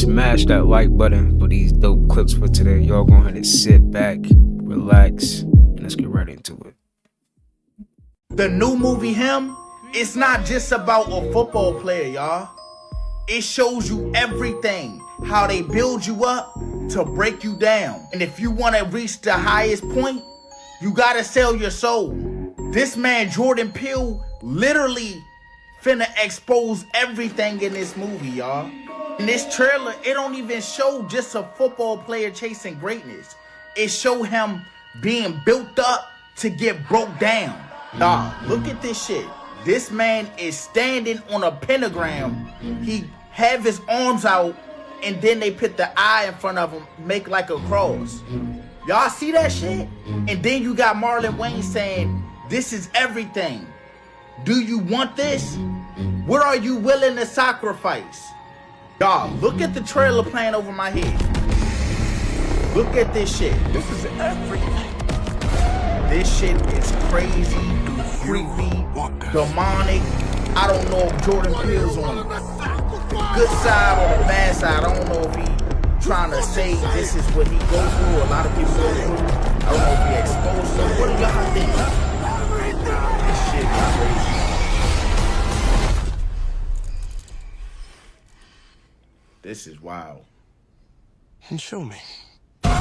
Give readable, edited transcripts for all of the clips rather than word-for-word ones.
smash that like button for these dope clips for today. Y'all go ahead and sit back, relax, and let's get right into it. The new movie Him, it's not just about a football player, y'all. It shows you everything, how they build you up to break you down. And if you want to reach the highest point, you gotta sell your soul. This man, Jordan Peele, literally finna expose everything in this movie, y'all. In this trailer, it don't even show just a football player chasing greatness. It show him being built up to get broke down. Nah, look at this shit. This man is standing on a pentagram. He have his arms out, and then they put the eye in front of him, make like a cross. Y'all see that shit? And then you got Marlon Wayne saying, "This is everything. Do you want this? What are you willing to sacrifice?" Y'all, look at the trailer playing over my head. Look at this shit. This is everything. This shit is crazy, creepy, demonic. I don't know if Jordan Peele's on the good side or the bad side. I don't know if he trying to say this is what he go through. A lot of people go through. I don't know if he exposed them. What do y'all think? This shit is crazy. This is wild. And show me. Telling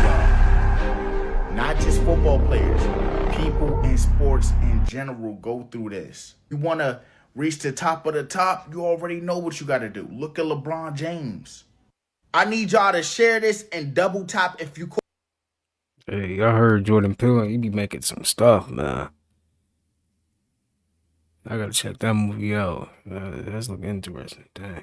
y'all, not just football players, people in sports in general go through this. You want to reach the top of the top, you already know what you got to do. Look at LeBron James. I need y'all to share this and double tap if you could. Hey, y'all heard Jordan Peele? He be making some stuff, man. I gotta check that movie out. That's looking interesting. Dang.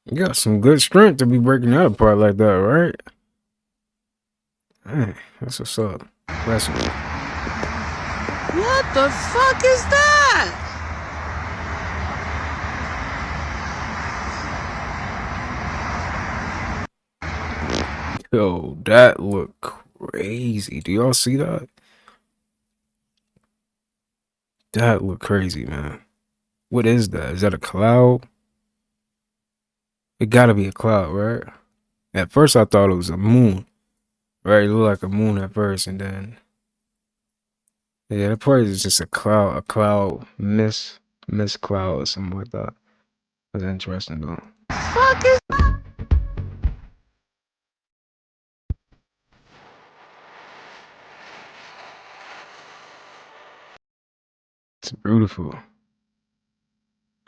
You got some good strength to be breaking that apart like that, right? Hey, that's what's up. Impressive. What the fuck is that? Yo, that look crazy. Do y'all see that? That look crazy, man. What is that? Is that a cloud? It gotta be a cloud, right? At first I thought it was a moon. Right? It looked like a moon at first, and then yeah, that probably is just a cloud mist cloud or something like that. That's interesting though. Fuck is It's beautiful.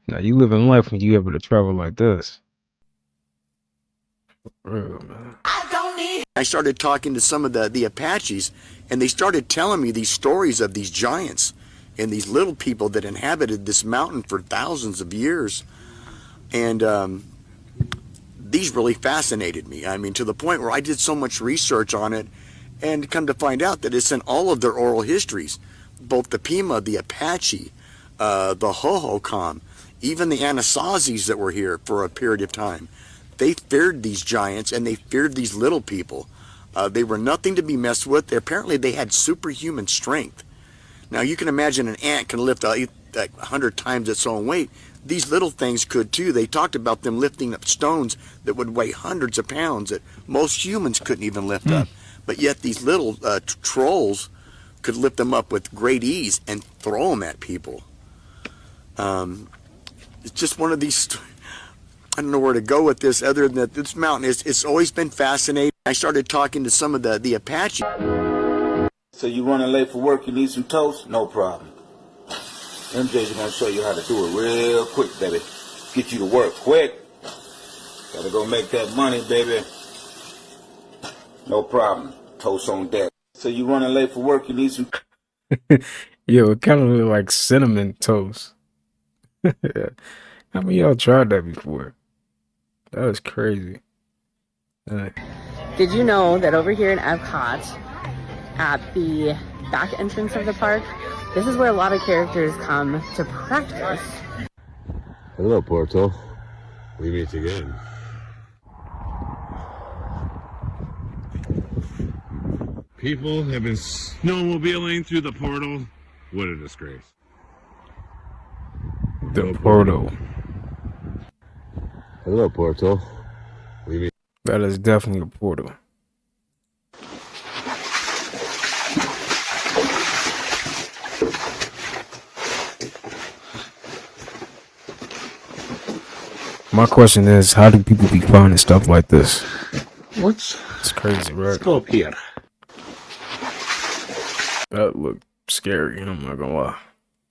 Now you live in life when you able to travel like this. For real, man. I started talking to some of the Apaches, and they started telling me these stories of these giants and these little people that inhabited this mountain for thousands of years. And these really fascinated me. I mean, to the point where I did so much research on it and come to find out that it's in all of their oral histories. Both the Pima, the Apache, the Hohokam, even the Anasazis that were here for a period of time. They feared these giants and they feared these little people. They were nothing to be messed with. Apparently they had superhuman strength. Now you can imagine an ant can lift 100 times its own weight. These little things could too. They talked about them lifting up stones that would weigh hundreds of pounds that most humans couldn't even lift up. But yet these little trolls could lift them up with great ease and throw them at people. It's just one of these... I don't know where to go with this other than that this mountain it's always been fascinating. I started talking to some of the Apache. So you running late for work, you need some toast? No problem. MJ's gonna show you how to do it real quick, baby. Get you to work quick. Gotta go make that money, baby. No problem. Toast on deck. So you running late for work, you need some... Yo, it kind of look like cinnamon toast. Yeah. How many of y'all tried that before? That was crazy. Did you know that over here in Epcot, at the back entrance of the park, this is where a lot of characters come to practice? Hello, Portal. We meet again. People have been snowmobiling through the portal. What a disgrace. The portal. Hello, Portal. We meet. That is definitely a portal. My question is, how do people be finding stuff like this? What's It's crazy, right? Let's go up here. That looked scary, I'm not gonna lie.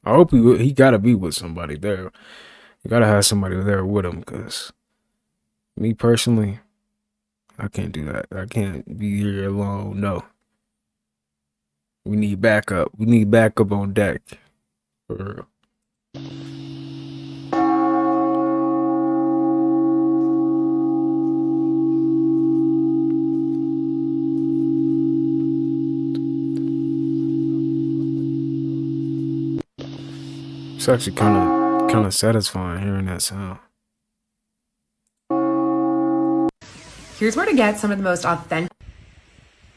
I hope he gotta be with somebody there. You gotta have somebody there with him, because me personally, I can't do that. I can't be here alone. No. We need backup. We need backup on deck. For real. It's actually kind of satisfying hearing that sound. Here's where to get some of the most authentic.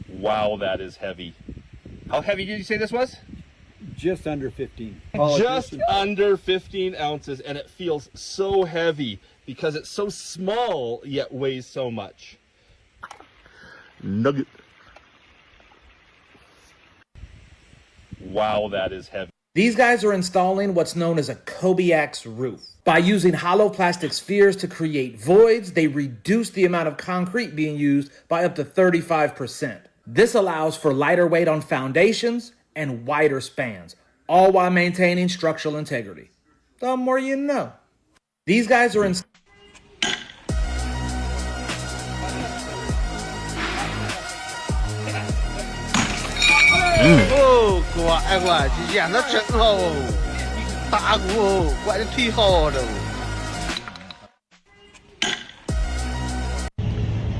Wow, that is heavy. How heavy did you say this was? Just under 15. Just under 15 ounces, and it feels so heavy because it's so small yet weighs so much. Nugget. Wow, that is heavy. These guys are installing what's known as a Kobiak's roof. By using hollow plastic spheres to create voids, they reduce the amount of concrete being used by up to 35%. This allows for lighter weight on foundations and wider spans, all while maintaining structural integrity. The more you know. These guys are in...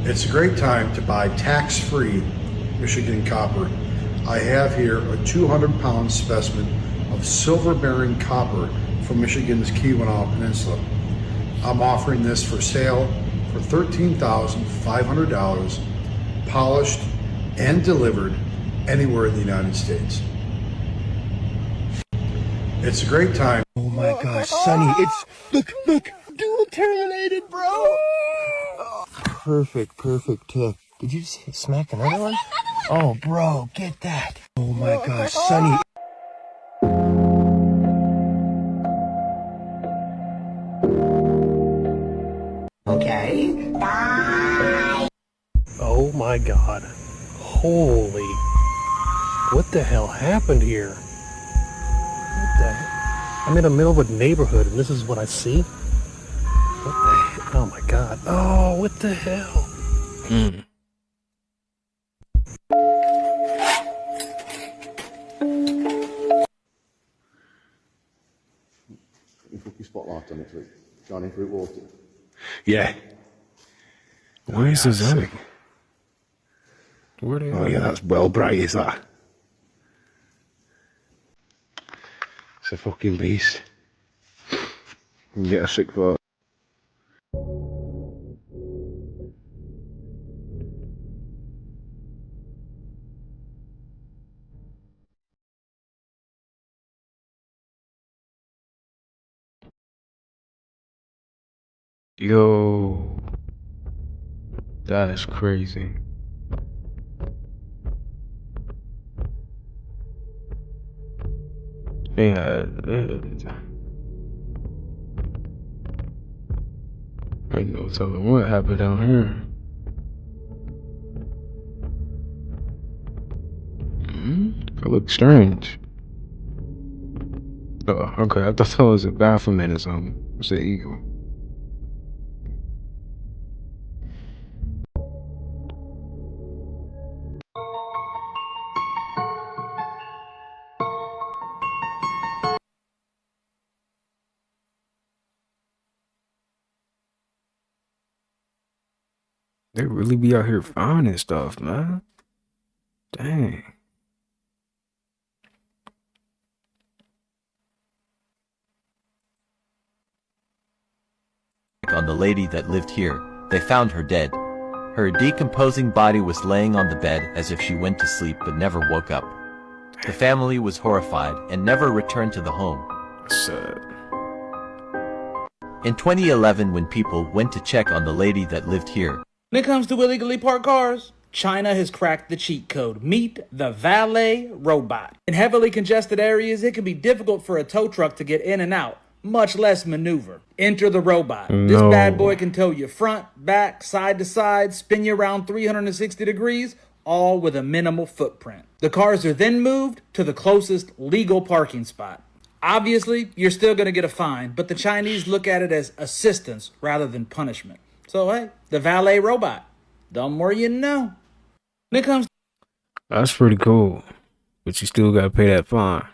It's a great time to buy tax-free Michigan copper. I have here a 200-pound specimen of silver-bearing copper from Michigan's Keweenaw Peninsula. I'm offering this for sale for $13,500, polished and delivered anywhere in the United States. It's a great time. Oh my gosh, Sonny, it's look, dual terminated, bro. Perfect tip. Did you just smack another one? Oh, bro, get that. Oh my gosh, Sonny. Okay. Bye. Oh my god. Holy. What the hell happened here? What the hell? I'm in the middle of a neighborhood and this is what I see? What the hell? Oh my god. Oh, what the hell? You put your spotlight on it, shining through water. Yeah. Where is this at? Where they Oh at? yeah, that's well bright, is that? It's a fucking beast. You can get a sick photo. Yo, that is crazy. Yeah, I ain't no telling what happened down here. That looks strange. Oh, okay, I thought that was a Baphomet or something. It's an eagle. They really be out here finding stuff, man. Dang. On the lady that lived here, they found her dead. Her decomposing body was laying on the bed as if she went to sleep but never woke up. The family was horrified and never returned to the home. Sad. In 2011, when people went to check on the lady that lived here, When it comes to illegally parked cars, China has cracked the cheat code. Meet the valet robot. In heavily congested areas, it can be difficult for a tow truck to get in and out, much less maneuver. Enter the robot. This No. bad boy can tow you front, back, side to side, spin you around 360 degrees, all with a minimal footprint. The cars are then moved to the closest legal parking spot. Obviously, you're still going to get a fine, but the Chinese look at it as assistance rather than punishment. So, hey, the valet robot. The more you know. When it comes That's pretty cool. But you still gotta pay that fine.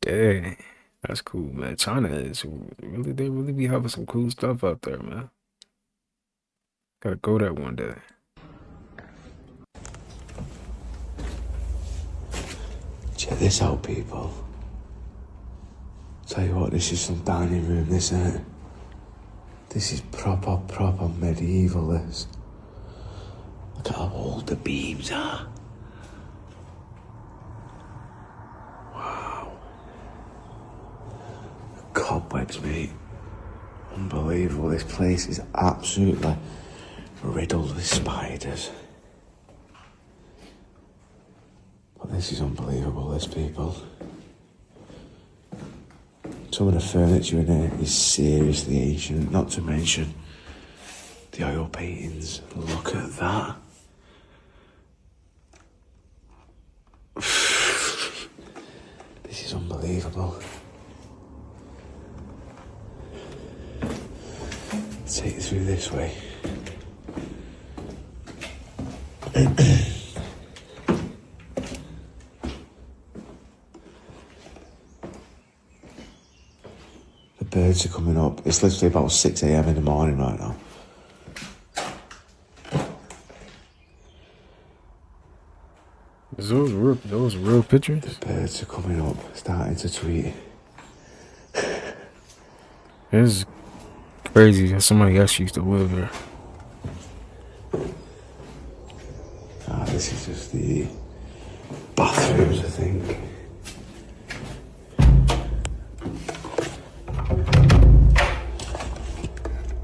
Dang. That's cool, man. China is really, they really be having some cool stuff out there, man. Gotta go there one day. Check this out, people. Tell you what, this is some dining room, this isn't it? This is proper medieval, this. Look at how old the beams are. Wow. The cobwebs, mate. Unbelievable. This place is absolutely riddled with spiders. But this is unbelievable, this, people. Some of the furniture in here is seriously ancient, not to mention the oil paintings. Look at that. This is unbelievable. Take it through this way. The birds are coming up. It's literally about 6 a.m. in the morning right now. Is those real pictures? The birds are coming up, starting to tweet. It's crazy that somebody else used to live there. Ah, this is just the bathrooms, I think.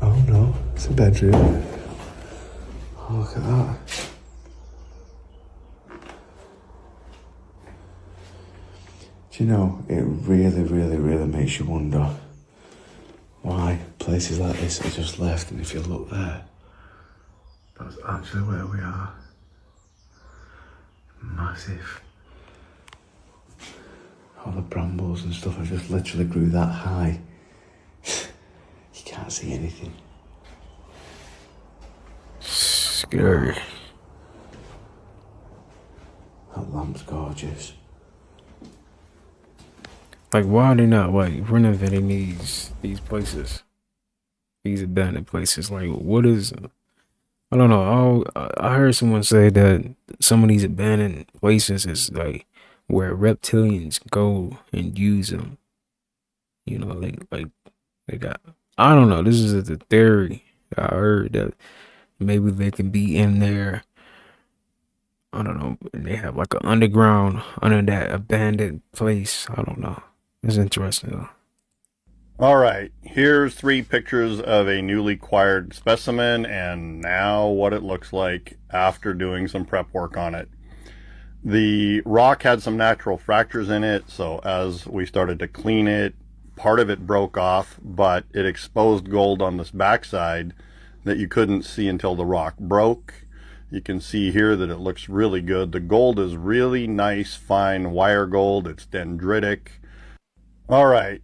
Oh no, it's a bedroom. Oh, look at that. Do you know, it really makes you wonder why places like this are just left, and if you look there, that's actually where we are. Massive. All the brambles and stuff have just literally grew that high. You can't see anything. Scary. That lamp's gorgeous. Like, why are they not like renovating these places, these abandoned places? Like, what is? I don't know. I heard someone say that some of these abandoned places is like where reptilians go and use them. You know, they got. I don't know. This is the theory I heard that maybe they can be in there. I don't know. They have like an underground under that abandoned place. I don't know. It's interesting though. All right, here's 3 pictures of a newly acquired specimen and now what it looks like after doing some prep work on it. The rock had some natural fractures in it, so as we started to clean it, part of it broke off, but it exposed gold on this backside that you couldn't see until the rock broke. You can see here that it looks really good. The gold is really nice, fine wire gold. It's dendritic. All right.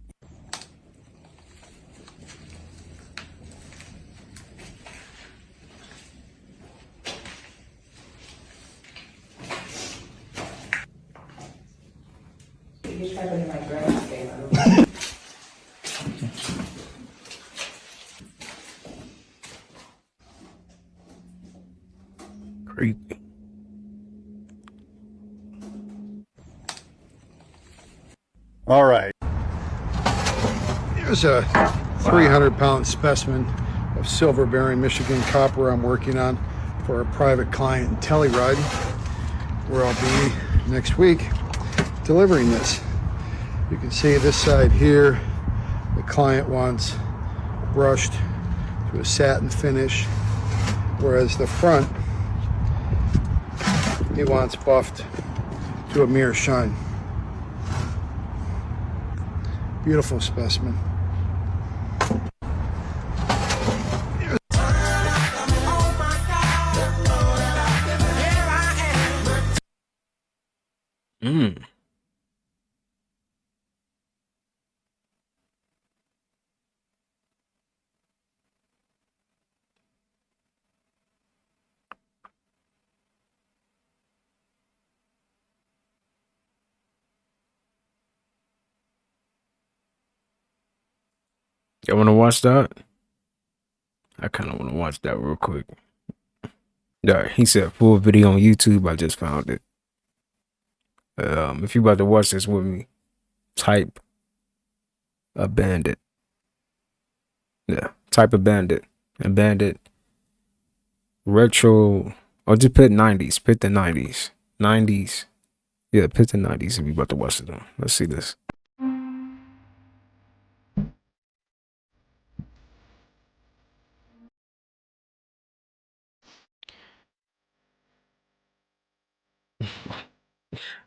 Creepy. All right. Here's a 300-pound specimen of silver-bearing Michigan copper I'm working on for a private client in Telluride, where I'll be next week delivering this. You can see this side here, the client wants brushed to a satin finish, whereas the front, he wants buffed to a mere shine. Beautiful specimen. Mm. Y'all want to watch that? I kind of want to watch that real quick. Yeah, he said full video on YouTube. I just found it. If you about to watch this with me, type a bandit. Yeah, type a bandit. A bandit. Retro. Or just put 90s. Put the 90s. 90s. Yeah, put the 90s if you about to watch it though. Let's see this.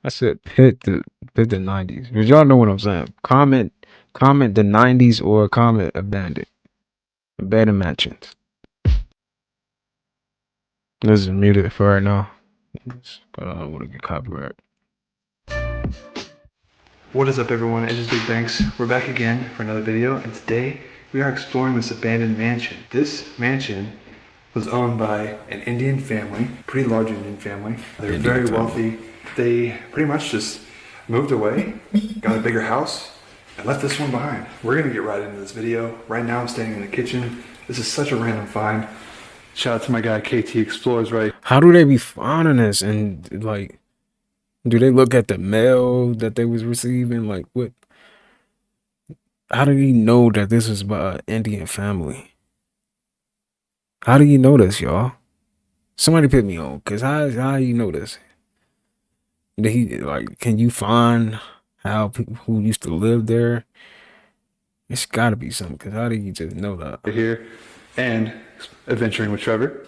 I said pit the 90s. But y'all know what I'm saying. Comment the 90s or comment abandoned. Abandoned mansions. This is muted for right now. But I don't want to get copyright. What is up everyone, it is Big Banks. We're back again for another video, and today we are exploring this abandoned mansion. This mansion was owned by an Indian family, pretty large Indian family. They're very wealthy. They pretty much just moved away, got a bigger house, and left this one behind. We're gonna get right into this video. Right now I'm standing in the kitchen. This is such a random find. Shout out to my guy KT Explores, right? How do they be finding this? And like, do they look at the mail that they was receiving? Like, what? How do you know that this is by an Indian family? How do you know this, y'all? Somebody put me on, cause how you know this? Did he like? Can you find how people who used to live there? It's got to be something. Cause how do you just know that? Here and adventuring with Trevor.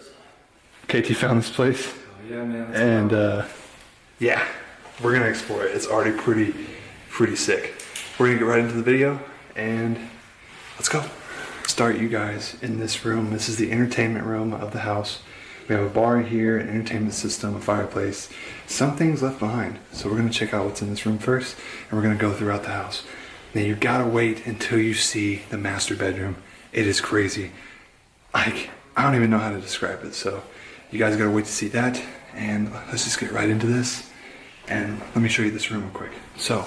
KT found this place. Oh, yeah, man. And yeah, we're gonna explore it. It's already pretty sick. We're gonna get right into the video and let's go. Start you guys in this room. This is the entertainment room of the house. We have a bar here, an entertainment system, a fireplace, some things left behind. So we're gonna check out what's in this room first, and we're gonna go throughout the house. Now you gotta wait until you see the master bedroom. It is crazy. Like, I don't even know how to describe it. So you guys gotta wait to see that, and let's just get right into this. And let me show you this room real quick. So,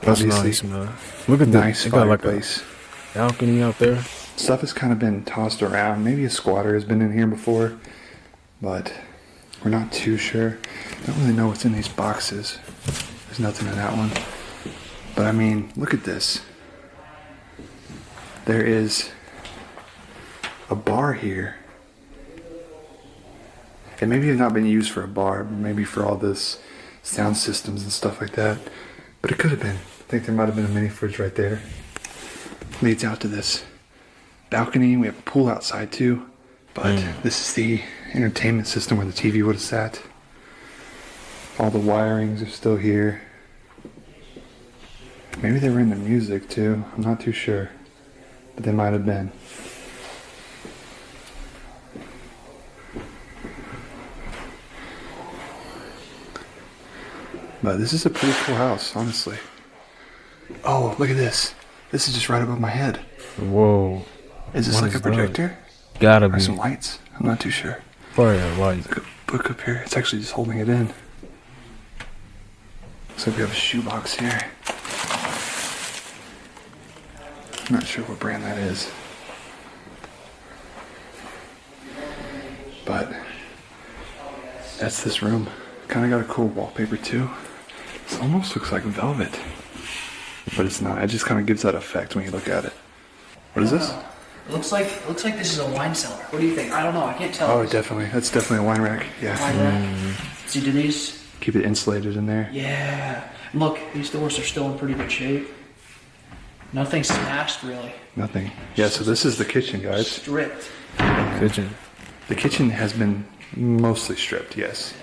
that's nice, man. Look at nice that. They got like a fireplace. balcony out there. Stuff has kind of been tossed around. Maybe a squatter has been in here before, but we're not too sure. Don't really know what's in these boxes. There's nothing in that one. But I mean, look at this. There is a bar here. It maybe have not been used for a bar, maybe for all this sound systems and stuff like that. But it could have been. I think there might have been a mini fridge right there. Leads out to this balcony. We have a pool outside too. But this is the entertainment system where the TV would have sat. All the wirings are still here. Maybe they were in the music too. I'm not too sure. But they might have been. But this is a pretty cool house, honestly. Oh, look at this. This is just right above my head. Whoa. Is this like a projector? Gotta or be. Some lights? I'm not too sure. Probably a light. Look, book up here. It's actually just holding it in. Looks like we have a shoebox here. I'm not sure what brand that is. but that's this room. Kind of got a cool wallpaper too. This almost looks like velvet, but it's not. It just kind of gives that effect when you look at it. What is this? It looks like this is a wine cellar. What do you think? I don't know. I can't tell. Oh, definitely. That's definitely a wine rack. Yeah. Wine rack. See, do these? Keep it insulated in there. Yeah. And look, these doors are still in pretty good shape. Nothing smashed, really. Nothing. Yeah, so this is the kitchen, guys. Stripped. Kitchen. The kitchen has been mostly stripped, yes.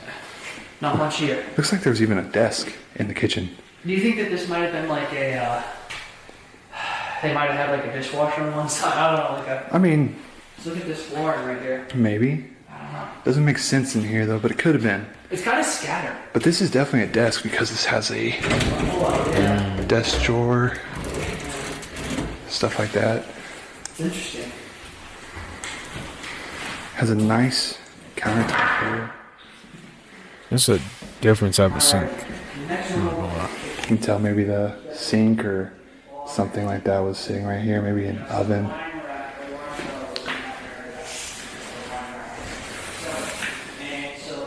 Not much here. Looks like there's even a desk in the kitchen. Do you think that this might have been like a, they might have had like a dishwasher on one side? I don't know, like a... I mean... Let's look at this flooring right here. Maybe. I don't know. Doesn't make sense in here, though, but it could have been. It's kind of scattered. But this is definitely a desk because this has a desk drawer, stuff like that. It's interesting. Has a nice countertop here. It's a different type of sink. You can tell maybe the sink or something like that was sitting right here, maybe an oven.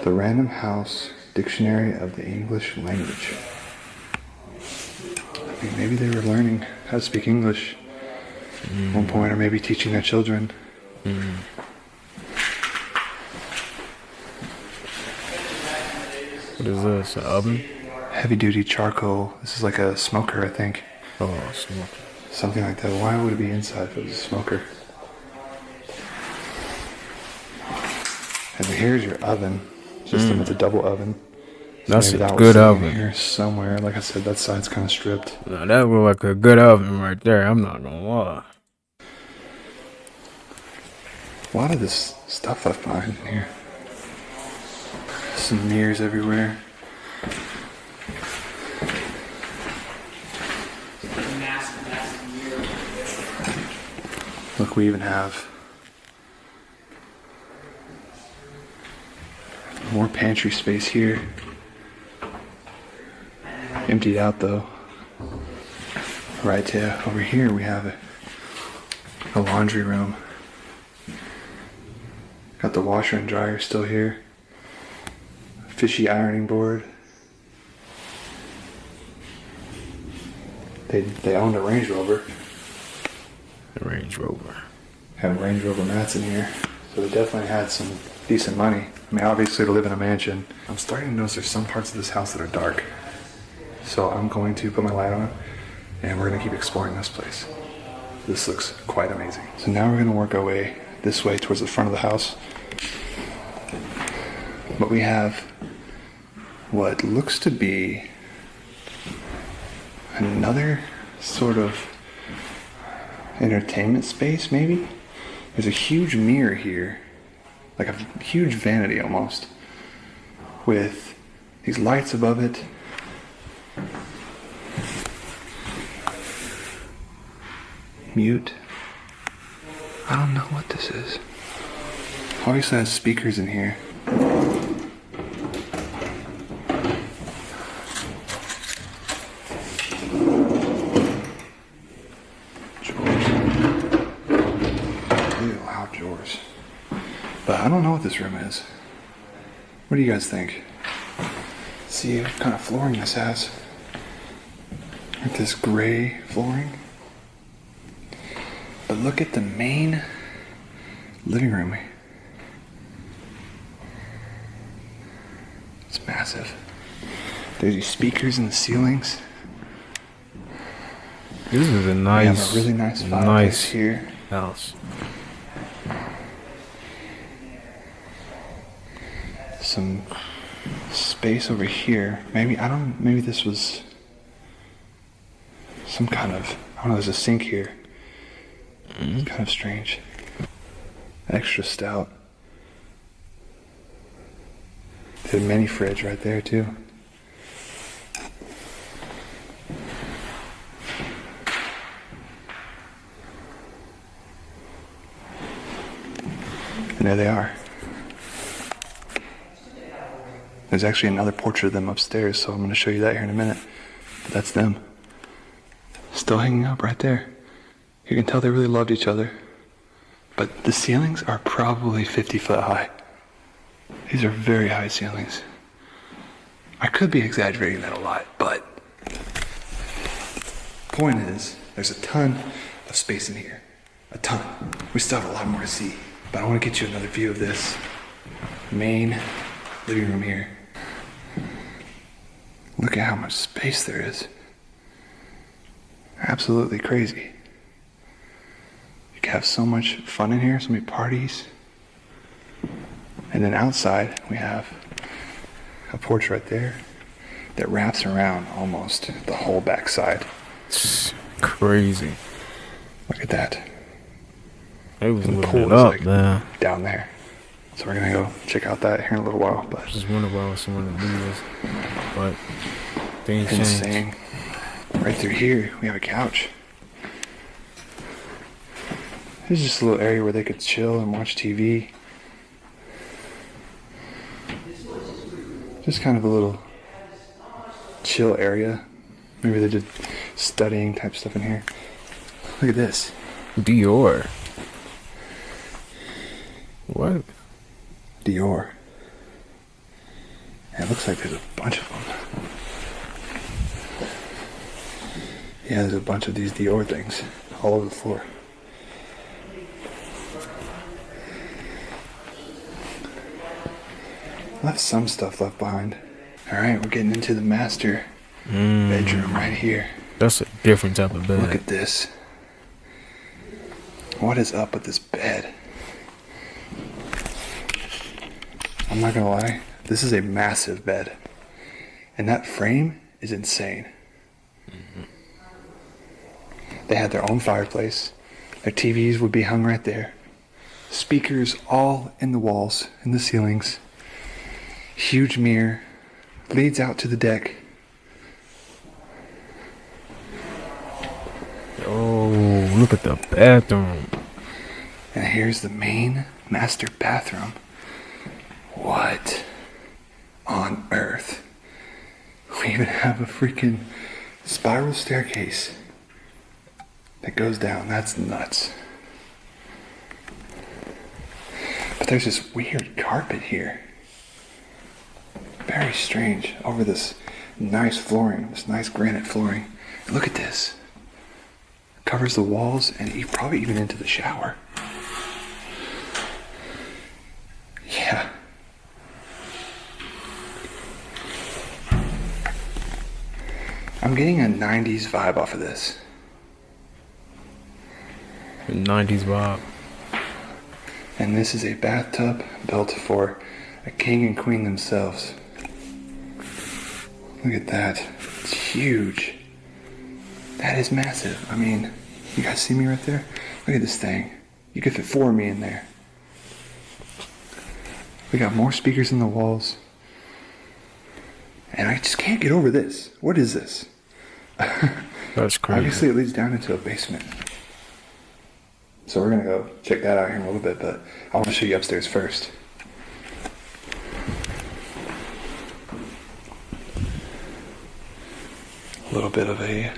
The Random House Dictionary of the English Language. I mean, maybe they were learning how to speak English at one point, or maybe teaching their children. What is this? An oven? Heavy duty charcoal. This is like a smoker, I think. Oh, smoker. Something like that. Why would it be inside if it was a smoker? And here's your oven system. It's a double oven. So That's maybe a that was good sitting oven. here somewhere. Like I said, that side's kind of stripped. No, that look like a good oven right there. I'm not gonna lie. A lot of this stuff I find in here. Some mirrors everywhere. Look, we even have more pantry space here. Emptied out though. Right over here we have a laundry room. Got the washer and dryer still here. Fishy ironing board. They owned a Range Rover. The Range Rover. Have Range Rover mats in here. So they definitely had some decent money. I mean, obviously to live in a mansion. I'm starting to notice there's some parts of this house that are dark. So I'm going to put my light on and we're going to keep exploring this place. This looks quite amazing. So now we're going to work our way this way towards the front of the house. But we have what looks to be another sort of entertainment space, maybe? There's a huge mirror here, like a huge vanity almost, with these lights above it. Mute. I don't know what this is. Obviously has speakers in here. But I don't know what this room is. What do you guys think? See what kind of flooring this has. Like this gray flooring. But look at the main living room. It's massive. There's these speakers in the ceilings. This is a nice, we have a really nice fireplace here. House. Some space over here. Maybe this was some kind of, I don't know, there's a sink here. It's kind of strange. Extra stout. There's a mini fridge right there too. And there they are. There's actually another portrait of them upstairs, so I'm going to show you that here in a minute. But that's them. Still hanging up right there. You can tell they really loved each other. But the ceilings are probably 50 foot high. These are very high ceilings. I could be exaggerating that a lot, but point is, there's a ton of space in here. A ton. We still have a lot more to see, but I want to get you another view of this main living room here. Look at how much space there is. Absolutely crazy. You can have so much fun in here, so many parties. And then outside, we have a porch right there that wraps around almost the whole backside. It's crazy. Look at that. It was the living pool it is up, like man. down there. So we're gonna go check out that here in a little while. But Just wonder why someone to do this, but things change. insane. Right through here, we have a couch. There's just a little area where they could chill and watch TV. Just kind of a little chill area. Maybe they did studying type stuff in here. Look at this. Dior. What? Dior. And it looks like there's a bunch of them. Yeah, there's a bunch of these Dior things all over the floor. Left some stuff left behind. Alright, we're getting into the master bedroom right here. That's a different type of bed. Look at this. What is up with this bed? I'm not gonna lie, this is a massive bed. And that frame is insane. They had their own fireplace. Their TVs would be hung right there. Speakers all in the walls, in the ceilings. Huge mirror. Leads out to the deck. Oh, look at the bathroom. And here's the main master bathroom. What on earth? We even have a freaking spiral staircase that goes down. That's nuts. But there's this weird carpet here. Very strange. Over this nice flooring, this nice granite flooring. And look at this. It covers the walls and probably even into the shower. Yeah. I'm getting a 90s vibe off of this. 90s vibe. And this is a bathtub built for a king and queen themselves. Look at that. It's huge. That is massive. I mean, you guys see me right there? Look at this thing. You could fit 4 of me in there. We got more speakers in the walls. And I just can't get over this. What is this? That's crazy. Obviously it leads down into a basement. So we're gonna go check that out here in a little bit, but I want to show you upstairs first. A little bit of a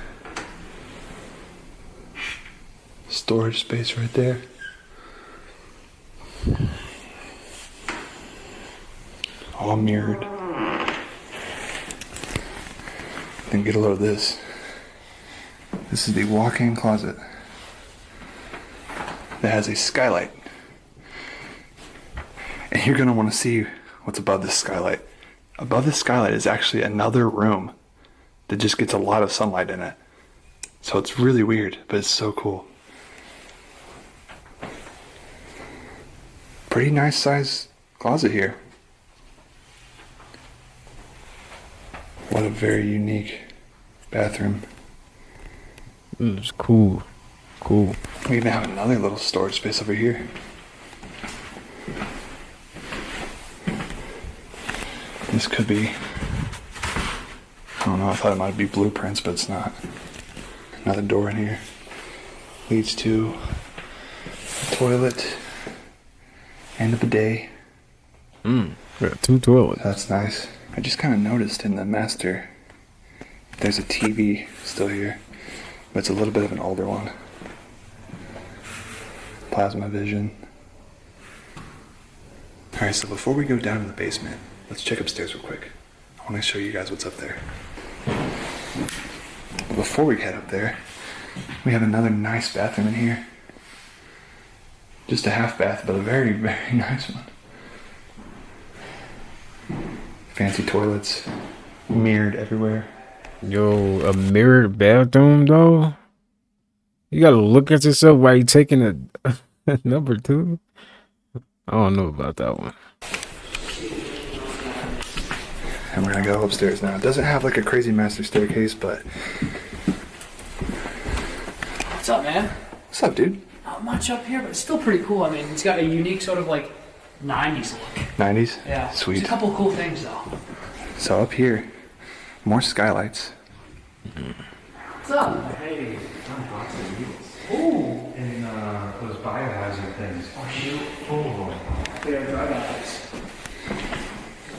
storage space right there. All mirrored. Then get a load of this. This is the walk-in closet that has a skylight. And you're gonna want to see what's above this skylight. Above this skylight is actually another room that just gets a lot of sunlight in it. So it's really weird, but it's so cool. Pretty nice size closet here. What a very unique bathroom. It's cool. Cool. We even have another little storage space over here. This could be, I don't know, I thought it might be blueprints, but it's not. Another door in here. Leads to a toilet and a bidet. We got 2 toilets. That's nice. I just kind of noticed in the master, there's a TV still here, but it's a little bit of an older one. Plasma vision. Alright, so before we go down to the basement, let's check upstairs real quick. I want to show you guys what's up there. Before we head up there, we have another nice bathroom in here. Just a half bath, but a very, very nice one. Fancy toilets, mirrored everywhere. Yo, a mirrored bathroom though? You gotta look at yourself while you taking a number 2. I don't know about that one. And we're gonna go upstairs now. It doesn't have like a crazy master staircase, but... What's up, man? What's up, dude? Not much up here, but it's still pretty cool. I mean, it's got a unique sort of like 90s look. 90s? Yeah. Sweet. There's a couple cool things though. So up here, more skylights. What's up? Hey, I'm boxing needles. Ooh. And those biohazard things. Oh, shoot. Oh. They are drug addicts.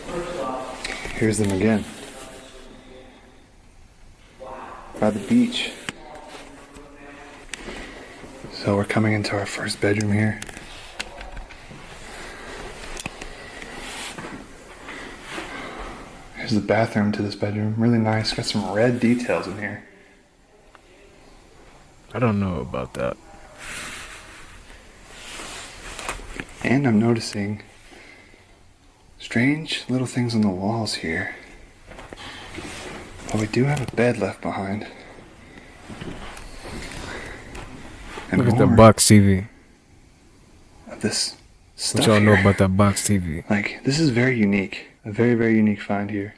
First off. Here's them again. By the beach. So we're coming into our first bedroom here. Here's the bathroom to this bedroom. Really nice. Got some red details in here. I don't know about that. And I'm noticing strange little things on the walls here. But we do have a bed left behind. And Look at the more box TV. of this stuff What y'all know here. about that box TV? Like, this is very unique. A very, very unique find here.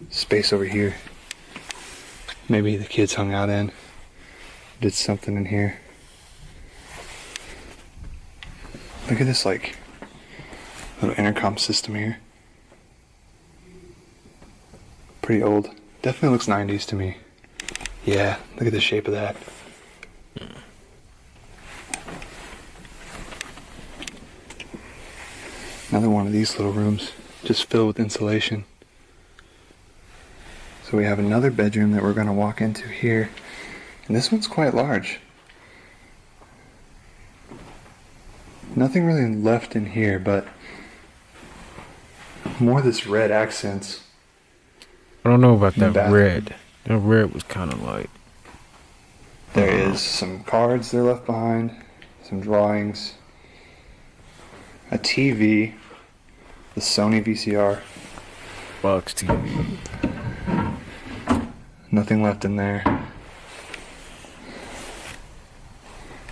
Space over here. Maybe the kids hung out in. Did something in here. Look at this, like, little intercom system here. Pretty old. Definitely looks 90s to me. Yeah, look at the shape of that. Another one of these little rooms, just filled with insulation. So we have another bedroom that we're going to walk into here. And this one's quite large. Nothing really left in here, but more of this red accents. I don't know about in the that bathroom. red. That red was kind of like... There is some cards that are left behind, some drawings, a TV, the Sony VCR. Box TV. Nothing left in there.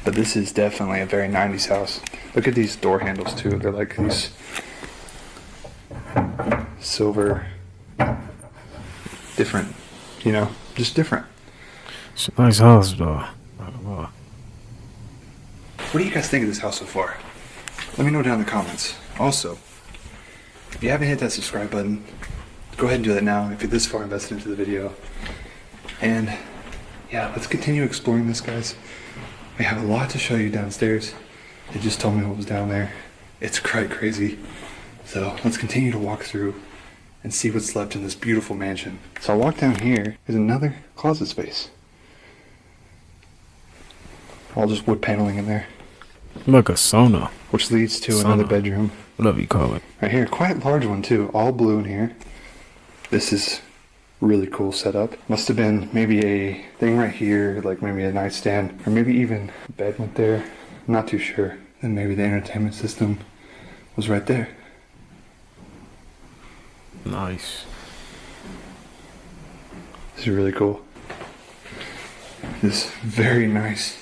But this is definitely a very 90s house. Look at these door handles too. They're like these silver, different, you know, just different. It's a nice house though. Wow. What do you guys think of this house so far? Let me know down in the comments. Also, if you haven't hit that subscribe button, go ahead and do that now if you're this far invested into the video. And yeah, let's continue exploring this, guys. We have a lot to show you downstairs. They just told me what was down there. It's quite crazy. So let's continue to walk through and see what's left in this beautiful mansion. So I walk down here, there's another closet space. All just wood paneling in there. Like a sauna. Which leads to another bedroom. Whatever you call it. Right here, quite large one too, all blue in here. This is really cool setup. Must have been maybe a thing right here, like maybe a nightstand, or maybe even a bed went there. I'm not too sure. Then maybe the entertainment system was right there. Nice. This is really cool. This very nice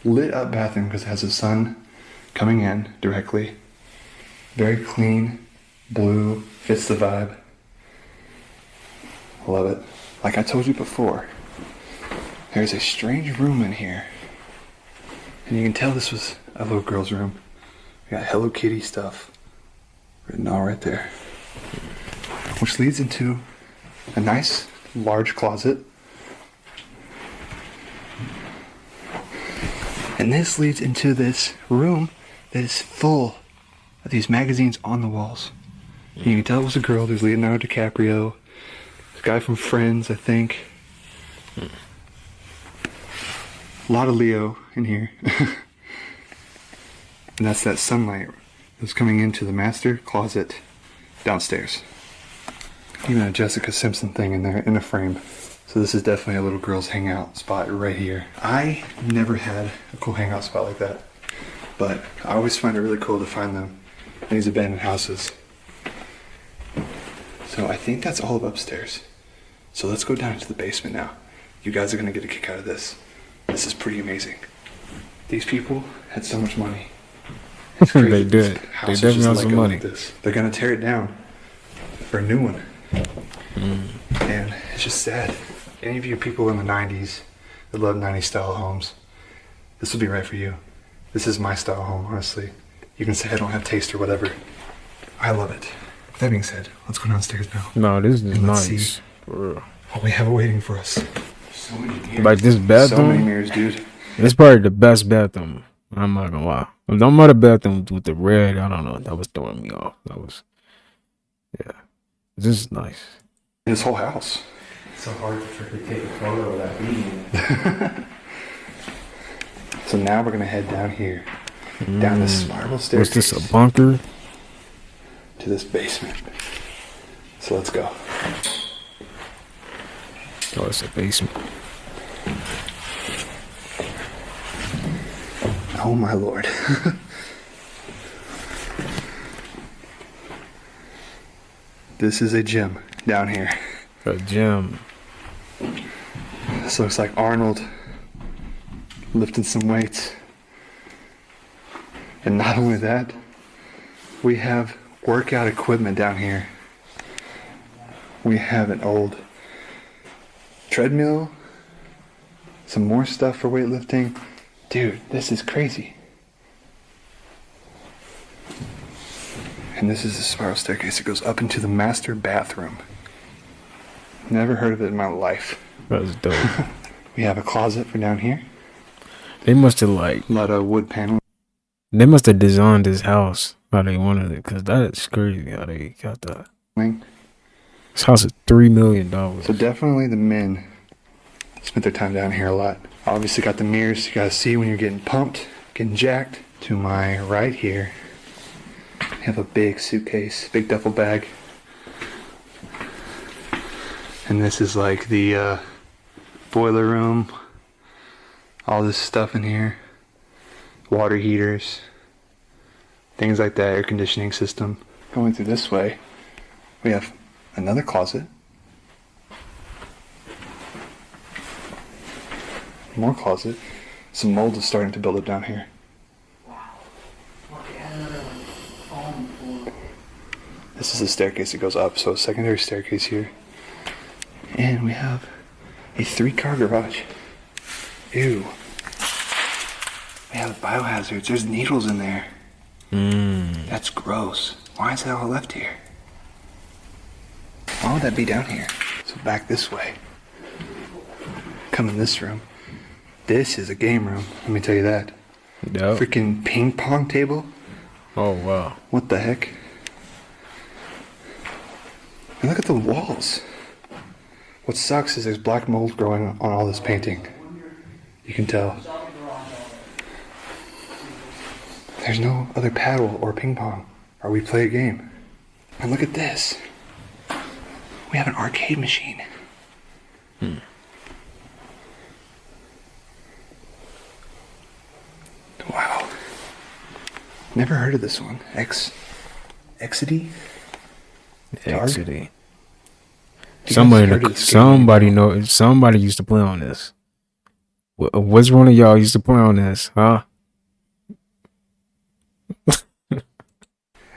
lit up bathroom because it has the sun coming in directly. Very clean, blue, fits the vibe. Love it. Like I told you before, there's a strange room in here. And you can tell this was a little girl's room. We got Hello Kitty stuff written all right there. Which leads into a nice large closet. And this leads into this room that is full of these magazines on the walls. And you can tell it was a girl. There's Leonardo DiCaprio. Guy from Friends, I think. A lot of Leo in here. And that's that sunlight is coming into the master closet downstairs. Even a Jessica Simpson thing in there in a frame. So this is definitely a little girl's hangout spot right here. I never had a cool hangout spot like that, but I always find it really cool to find them in these abandoned houses. So I think that's all of upstairs. So let's go down to the basement now. You guys are gonna get a kick out of this. This is pretty amazing. These people had so much money. It's crazy. They did. They definitely have some money. Like this. They're gonna tear it down for a new one. And it's just sad. Any of you people in the 90s that love 90s style homes, this will be right for you. This is my style home, honestly. You can say I don't have taste or whatever. I love it. With that being said, let's go downstairs now. No, this is and let's nice. see what we have waiting for us. So many mirrors. Like this bathroom. So many mirrors, dude. It's probably the best bathroom. I'm not gonna lie. Don't matter bathroom with the red. I don't know. That was throwing me off. That was, yeah. This is nice. This whole house. It's so hard to take a photo without being in it. So now we're gonna head down here, down this spiral staircase. What's this, a bunker? To this basement. So let's go. Oh, it's a basement. Oh my lord. This is a gym down here. A gym. This looks like Arnold lifting some weights. And not only that, we have workout equipment down here. We have an old treadmill, some more stuff for weightlifting. Dude, this is crazy. And this is the spiral staircase that goes up into the master bathroom. Never heard of it in my life. That's dope. We have a closet for down here. They must have like a lot of wood panel. They must have designed this house how they wanted it, because that is crazy how they got that. This house is $3 million. So definitely the men spent their time down here a lot. Obviously got the mirrors you gotta see when you're getting pumped, getting jacked. To my right here, we have a big suitcase, big duffel bag. And this is like the boiler room. All this stuff in here. Water heaters. Things like that, air conditioning system. Going through this way, we have another closet. More closet. Some mold is starting to build up down here. This is the staircase that goes up, so a secondary staircase here. And we have a 3-car garage. Ew. We have biohazards. There's needles in there. That's gross. Why is that all left here? Why would that be down here? So back this way. Come in this room. This is a game room, let me tell you that. Yep. Freaking ping pong table. Oh, wow. What the heck? And look at the walls. What sucks is there's black mold growing on all this painting. You can tell. There's no other paddle or ping pong, or we play a game. And look at this. We have an arcade machine. Wow. Never heard of this one. Exity? Exity. Somebody used to play on this. Which one of y'all used to play on this, huh?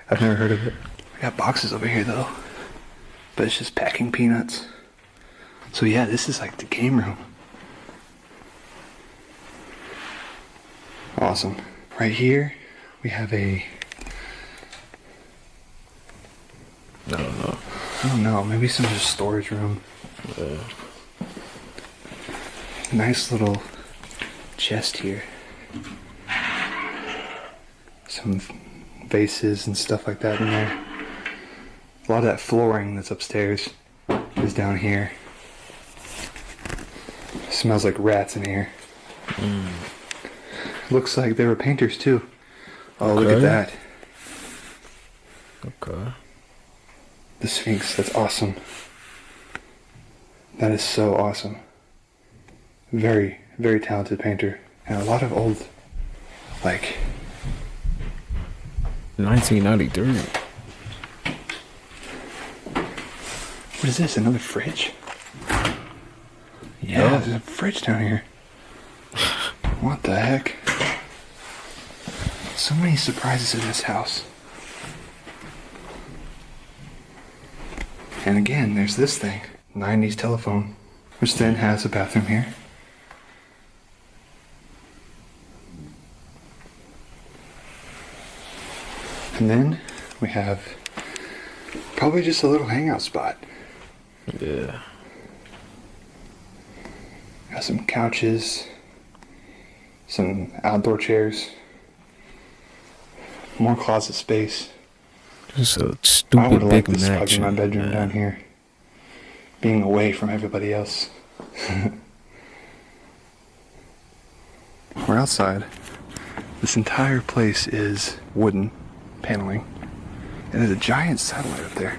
I've never heard of it. I got boxes over here though, but it's just packing peanuts. So yeah, this is like the game room. Awesome. Right here, we have a... I don't know, maybe some just storage room. Nice little chest here. Some vases and stuff like that in there. A lot of that flooring that's upstairs is down here. Smells like rats in here. Looks like they were painters too. Oh, look at that. Okay. The Sphinx, that's awesome. That is so awesome. Very, very talented painter. And a lot of old, like... 1993. What is this, another fridge? Yeah, there's a fridge down here. What the heck? So many surprises in this house. And again, there's this thing, 90s telephone, which then has a bathroom here. And then we have probably just a little hangout spot. Yeah. Got some couches, some outdoor chairs, more closet space. Just a I would stupid have big liked this probably mansion. my bedroom down here, being away from everybody else. We're outside. This entire place is wooden paneling, and there's a giant satellite up there.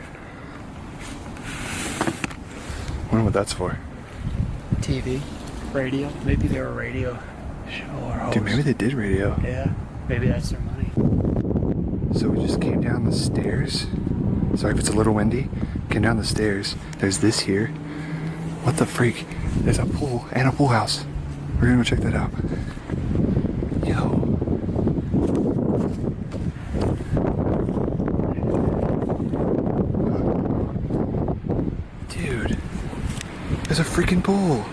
Wonder what that's for. TV, radio. Maybe they were radio show or host. Dude, maybe they did radio. Yeah, maybe that's their money. So we just came down the stairs. Sorry if it's a little windy. Came down the stairs. There's this here. What the freak? There's a pool and a pool house. We're gonna go check that out. Yo. Dude. There's a freaking pool.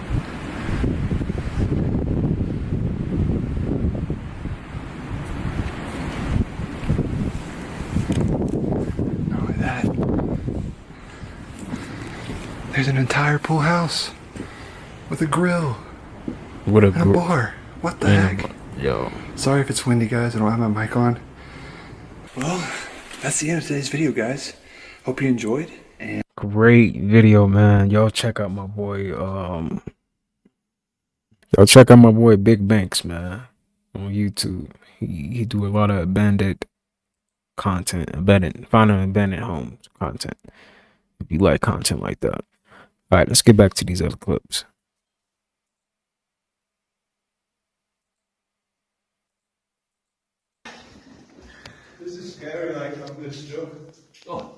There's an entire pool house with a grill What a and a bar. What the heck? Yo. Sorry if it's windy, guys. I don't have my mic on. Well, that's the end of today's video, guys. Hope you enjoyed. And Great video, man. Y'all check out my boy. Y'all check out my boy Big Banks, man, on YouTube. He do a lot of abandoned content, finding abandoned homes content. If you like content like that. All right, let's get back to these other clips. This is scary, like I'm this joke. Oh.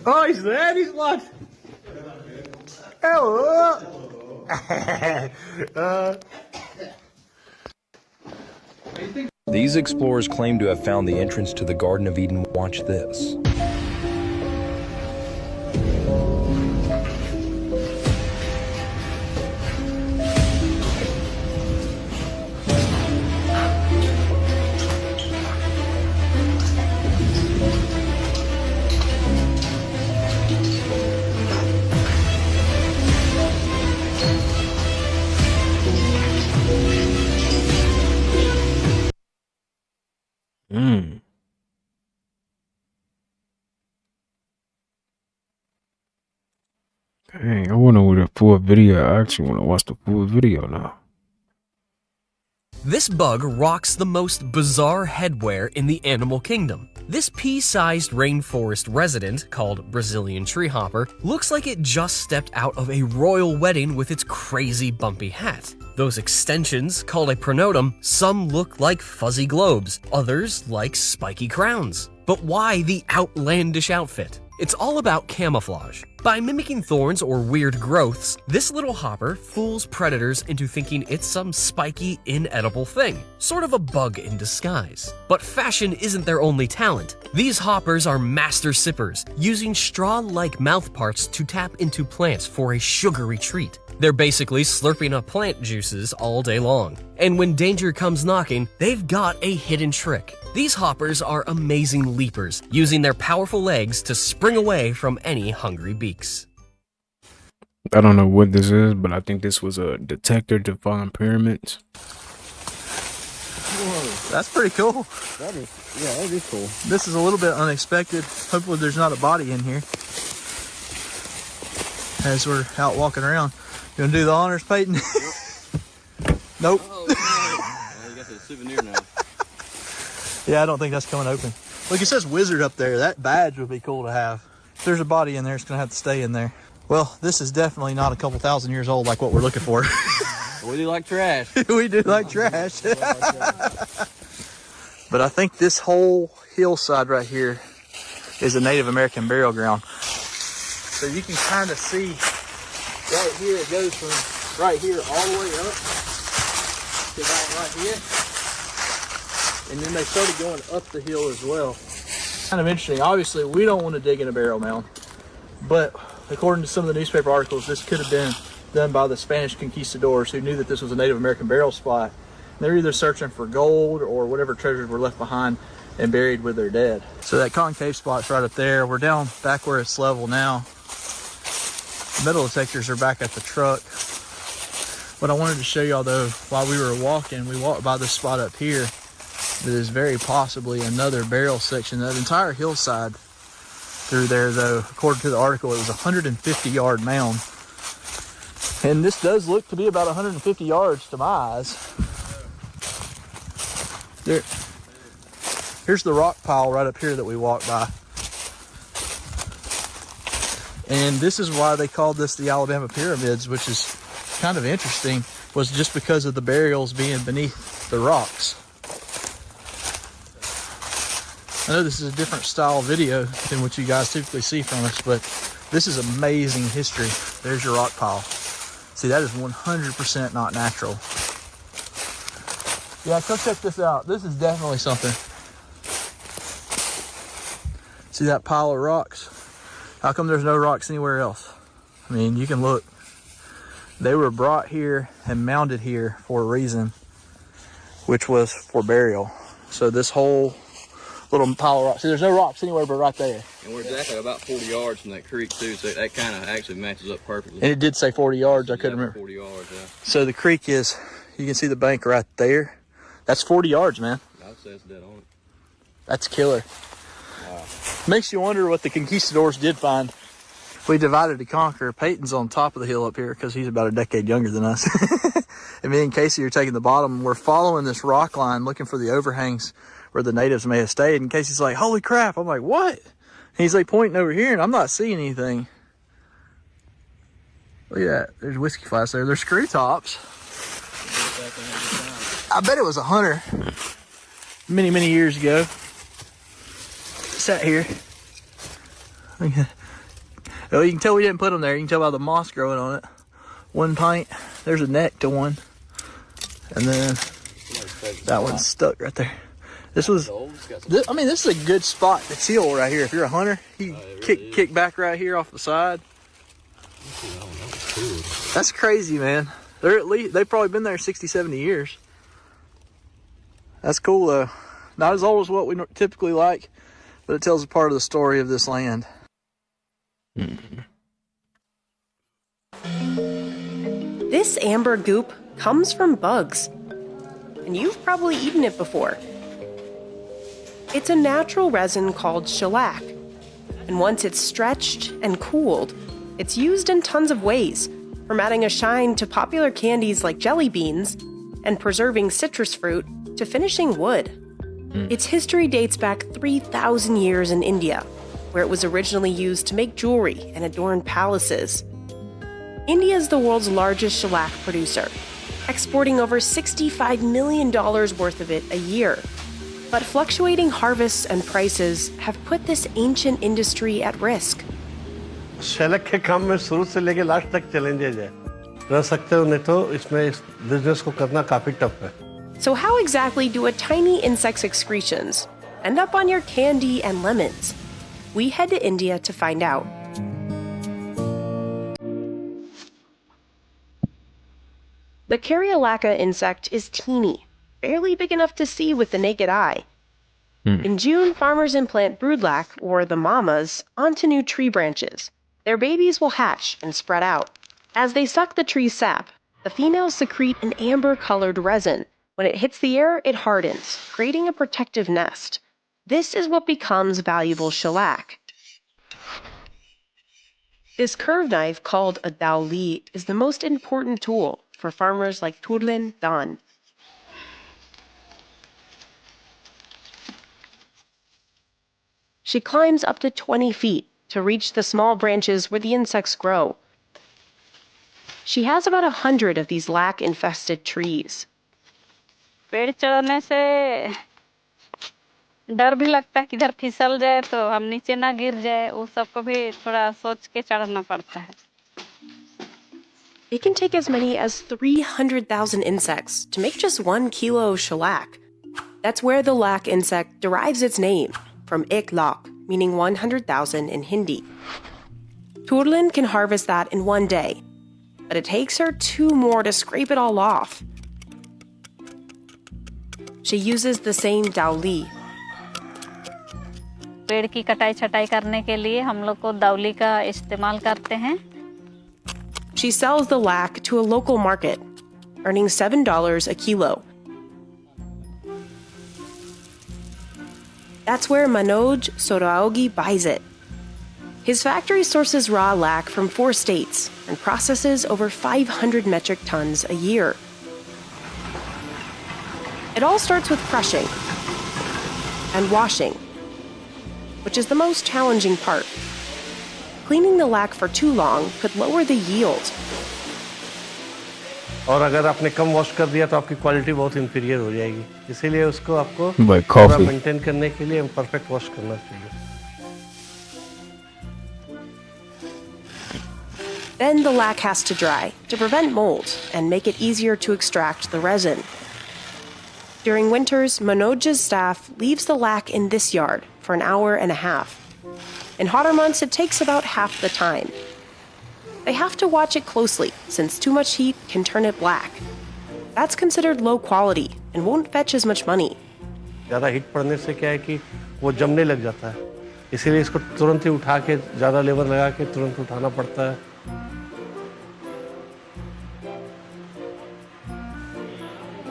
Oh, he's there, he's what? Hello. These explorers claim to have found the entrance to the Garden of Eden. Watch this. Dang, I want to know the full video. I actually want to watch the full video now. This bug rocks the most bizarre headwear in the animal kingdom. This pea-sized rainforest resident, called Brazilian treehopper, looks like it just stepped out of a royal wedding with its crazy bumpy hat. Those extensions, called a pronotum, some look like fuzzy globes, others like spiky crowns. But why the outlandish outfit? It's all about camouflage. By mimicking thorns or weird growths, this little hopper fools predators into thinking it's some spiky, inedible thing, sort of a bug in disguise. But fashion isn't their only talent. These hoppers are master sippers, using straw-like mouthparts to tap into plants for a sugary treat. They're basically slurping up plant juices all day long. And when danger comes knocking, they've got a hidden trick. These hoppers are amazing leapers, using their powerful legs to spring away from any hungry beaks. I don't know what this is, but I think this was a detector to find pyramids. Whoa, that's pretty cool. That is, yeah, that is cool. This is a little bit unexpected. Hopefully there's not a body in here as we're out walking around. You gonna do the honors, Peyton? Nope. Oh, you got the souvenir now. Yeah, I don't think that's coming open. Look, it says wizard up there. That badge would be cool to have. If there's a body in there, it's gonna have to stay in there. Well, this is definitely not a couple thousand years old like what we're looking for. We do like trash. We do like trash. But I think this whole hillside right here is a Native American burial ground. So you can kind of see right here, it goes from right here all the way up to about right here. And then they started going up the hill as well. Kind of interesting. Obviously, we don't want to dig in a burial mound, but according to some of the newspaper articles, this could have been done by the Spanish conquistadors who knew that this was a Native American burial spot. They're either searching for gold or whatever treasures were left behind and buried with their dead. So that concave spot's right up there. We're down back where it's level now. Metal detectors are back at the truck. What I wanted to show y'all though, while we were walking, we walked by this spot up here that is very possibly another burial section. That entire hillside through there though, according to the article, it was a 150-yard mound. And this does look to be about 150 yards to my eyes. Here's the rock pile right up here that we walked by. And this is why they called this the Alabama Pyramids, which is kind of interesting, was just because of the burials being beneath the rocks. I know this is a different style video than what you guys typically see from us, but this is amazing history. There's your rock pile. See, that is 100% not natural. Yeah, come check this out. This is definitely something. See that pile of rocks? How come there's no rocks anywhere else? I mean, you can look. They were brought here and mounded here for a reason, which was for burial. So this whole little pile of rocks. See, there's no rocks anywhere but right there. And we're exactly about 40 yards from that creek too, so that kind of actually matches up perfectly. And it did say 40 yards. I couldn't remember. 40 yards, yeah. So the creek is, you can see the bank right there. That's 40 yards, man. I'd say it's dead on it. That's killer. Wow. Makes you wonder what the conquistadors did find. We divided to conquer. Peyton's on top of the hill up here because he's about a decade younger than us. And me and Casey are taking the bottom. We're following this rock line, looking for the overhangs where the natives may have stayed. And Casey's like, holy crap. I'm like, what? And he's like pointing over here, and I'm not seeing anything. Look at that. There's whiskey flasks there. There's screw tops. I bet it was a hunter many, many years ago. Sat here. Oh, you can tell we didn't put them there. You can tell by the moss growing on it. 1 pint. There's a neck to one. And then that one's stuck right there. This was, I mean, this is a good spot to chill right here. If you're a hunter, you kick back right here off the side. That's crazy, man. They're at least, they've probably been there 60, 70 years. That's cool though. Not as old as what we typically like, but it tells a part of the story of this land. This amber goop comes from bugs, and you've probably eaten it before. It's a natural resin called shellac, and once it's stretched and cooled, it's used in tons of ways, from adding a shine to popular candies like jelly beans and preserving citrus fruit to finishing wood. Its history dates back 3,000 years in India, where it was originally used to make jewelry and adorn palaces. India is the world's largest shellac producer, exporting over $65 million worth of it a year. But fluctuating harvests and prices have put this ancient industry at risk. shellac के काम में शुरू से लेके last तक challenges है रह सकते हो नहीं तो इसमें इस बिजनेस को करना काफी टफ है. So how exactly do a tiny insect's excretions end up on your candy and lemons? We head to India to find out. The Karyalaka insect is teeny, barely big enough to see with the naked eye. In June, farmers implant broodlac, or the mamas, onto new tree branches. Their babies will hatch and spread out. As they suck the tree's sap, the females secrete an amber-colored resin. When it hits the air, it hardens, creating a protective nest. This is what becomes valuable shellac. This curved knife, called a dauli, is the most important tool for farmers like Turlen Dan. She climbs up to 20 feet to reach the small branches where the insects grow. She has about 100 of these lac-infested trees. पेड़ चढ़ने से डर भी लगता है कि इधर फिसल जाए तो हम नीचे ना गिर जाए, वो सबको भी थोड़ा सोच के चढ़ना पड़ता है. It can take as many as 300,000 insects to make just 1 kilo of shellac. That's where the lac insect derives its name, from ik lak, meaning 100,000 in Hindi. Turlin can harvest that in 1 day, but it takes her 2 more to scrape it all off. She uses the same dauli. पेड़ की कटाई छटाई करने के लिए हम लोग को दाउली का इस्तेमाल करते हैं. She sells the lac to a local market, earning $7 a kilo. That's where Manoj Soraogi buys it. His factory sources raw lac from 4 states and processes over 500 metric tons a year. It all starts with crushing and washing, which is the most challenging part. Cleaning the lac for too long could lower the yield. और अगर आपने कम wash कर दिया तो आपकी quality बहुत inferior हो जाएगी. इसीलिए उसको आपको Like पूरा coffee. मेंटेन करने के लिए परफेक्ट वॉश करना चाहिए. Then the lac has to dry to prevent mold and make it easier to extract the resin. During winters, Manoj's staff leaves the lac in this yard for an hour and a half. In hotter months, it takes about half the time. They have to watch it closely, since too much heat can turn it black. That's considered low quality and won't fetch as much money. ज़्यादा heat पड़ने से क्या है कि वो जमने लग जाता है. इसीलिए इसको तुरंत ही उठा के ज़्यादा लेबर लगा के तुरंत उठाना पड़ता है.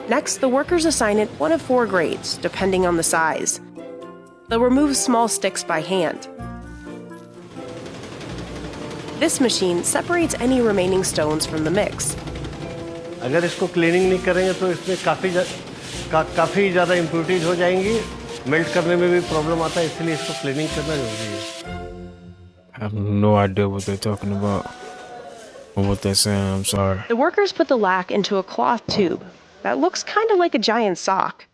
Next, the workers assign it one of 4 grades, depending on the size. They'll remove small sticks by hand. This machine separates any remaining stones from the mix. अगर इसको क्लीनिंग नहीं करेंगे तो इसमें काफ़ी ज़्यादा इम्प्यूरिटीज हो जाएंगी. मेल्ट करने में भी प्रॉब्लम आता है, इसलिए इसको क्लीनिंग करना जरूरी है. I have no idea what they're talking about or what they're saying. I'm sorry. The workers put the lac into a cloth tube that looks kind of like a giant sock.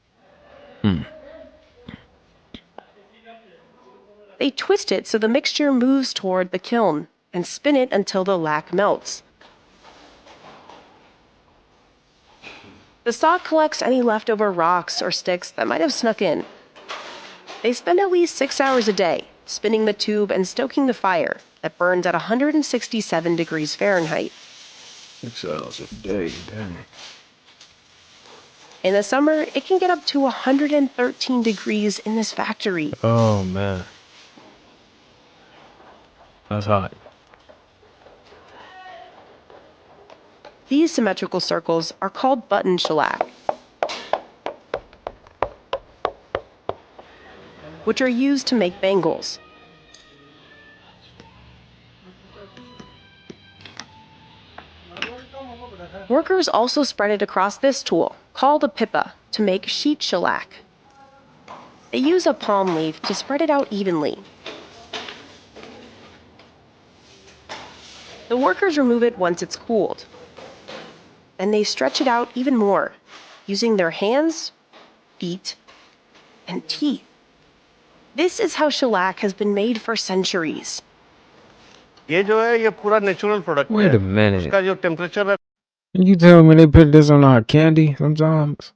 They twist it so the mixture moves toward the kiln and spin it until the lac melts. The sock collects any leftover rocks or sticks that might have snuck in. They spend at least 6 hours a day spinning the tube and stoking the fire that burns at 167 degrees Fahrenheit. 6 hours a day, damn. In the summer, it can get up to 113 degrees in this factory. Oh man, that's hot. These symmetrical circles are called button shellac, which are used to make bangles. Workers also spread it across this tool, called a pippa, to make sheet shellac. They use a palm leaf to spread it out evenly. The workers remove it once it's cooled. Then they stretch it out even more, using their hands, feet, and teeth. This is how shellac has been made for centuries. ये जो है ये पूरा natural product है. Wait a minute. उसका जो temperature है. You tell me they put this on our candy sometimes?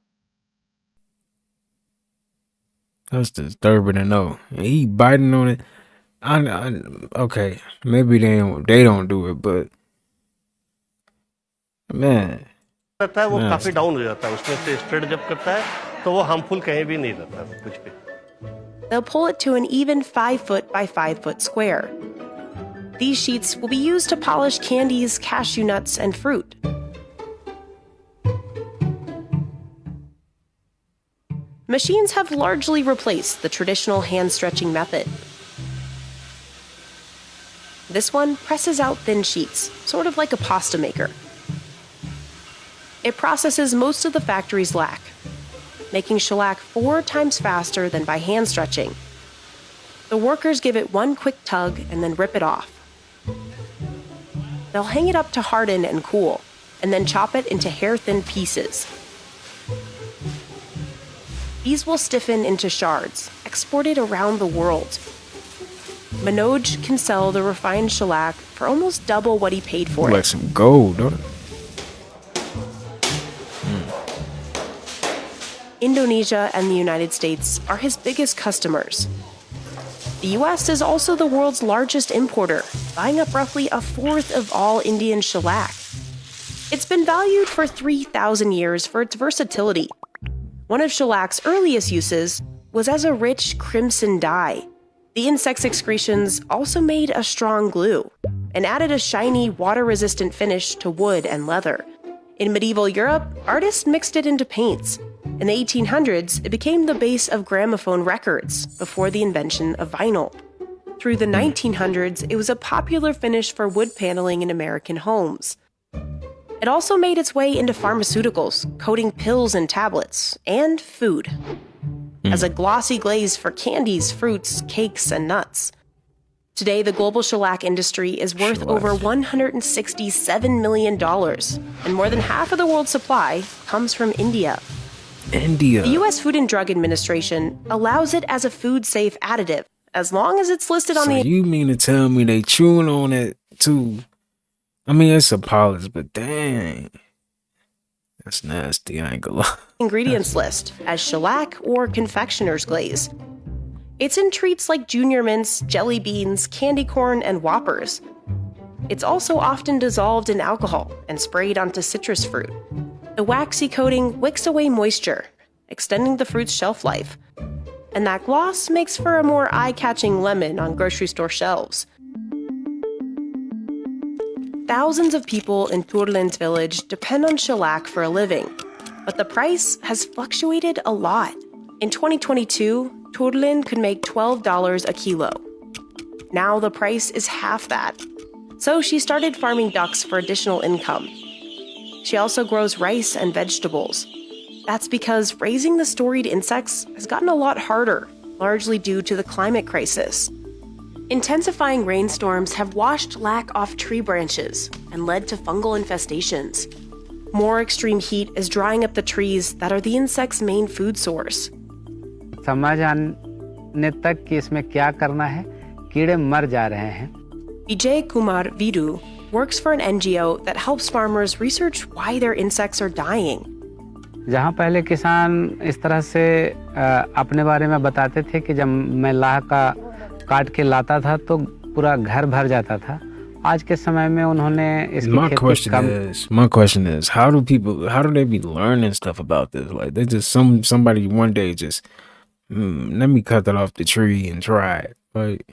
That's disturbing to know. And he biting on it. Okay, maybe they don't do it, but man, रहता है वो काफी down हो जाता है. उसमें से स्प्रेड जब करता है तो वो हार्मफुल कहीं भी नहीं रहता कुछ भी. They'll pull it to an even 5 foot by 5 foot square. These sheets will be used to polish candies, cashew nuts, and fruit. Machines have largely replaced the traditional hand-stretching method. This one presses out thin sheets, sort of like a pasta maker. It processes most of the factory's lac, making shellac 4 times faster than by hand stretching. The workers give it one quick tug and then rip it off. They'll hang it up to harden and cool, and then chop it into hair-thin pieces. These will stiffen into shards, exported around the world. Manoj can sell the refined shellac for almost double what he paid for it. Like some gold, don't it? Indonesia and the United States are his biggest customers. The US is also the world's largest importer, buying up roughly a fourth of all Indian shellac. It's been valued for 3,000 years for its versatility. One of shellac's earliest uses was as a rich crimson dye. The insect's excretions also made a strong glue and added a shiny, water-resistant finish to wood and leather. In medieval Europe, artists mixed it into paints. In the 1800s, it became the base of gramophone records before the invention of vinyl. Through the 1900s, it was a popular finish for wood paneling in American homes. It also made its way into pharmaceuticals, coating pills and tablets, and food. As a glossy glaze for candies, fruits, cakes, and nuts. Today, the global shellac industry is worth over $167 million, and more than half of the world's supply comes from India. India. The U.S. Food and Drug Administration allows it as a food-safe additive, as long as it's listed on So the... you mean to tell me they chewing on it too? I mean, it's a polish, but dang. That's nasty, I ain't gonna lie. ingredients list as shellac or confectioner's glaze. It's in treats like junior mints, jelly beans, candy corn, and whoppers. It's also often dissolved in alcohol and sprayed onto citrus fruit. The waxy coating wicks away moisture, extending the fruit's shelf life. And that gloss makes for a more eye-catching lemon on grocery store shelves. Thousands of people in Turlen's village depend on shellac for a living, but the price has fluctuated a lot. In 2022, Turlen could make $12 a kilo. Now the price is half that. So she started farming ducks for additional income. She also grows rice and vegetables. That's because raising the storied insects has gotten a lot harder, largely due to the climate crisis. Intensifying rainstorms have washed lac off tree branches and led to fungal infestations. More extreme heat is drying up the trees that are the insect's main food source. समझ आने तक कि इसमें क्या करना है, कीड़े मर जा रहे हैं. Vijay Kumar Vidu works for an NGO that helps farmers research why their insects are dying. जहाँ पहले किसान इस तरह से अपने बारे में बताते थे कि जब मैं लाह का काट के लाता था तो पूरा घर भर जाता था. आज के समय में उन्होंने इसकी खेती कम. My question is, how do they be learning stuff about this? Like they just somebody one day just let me cut that off the tree and try it. Like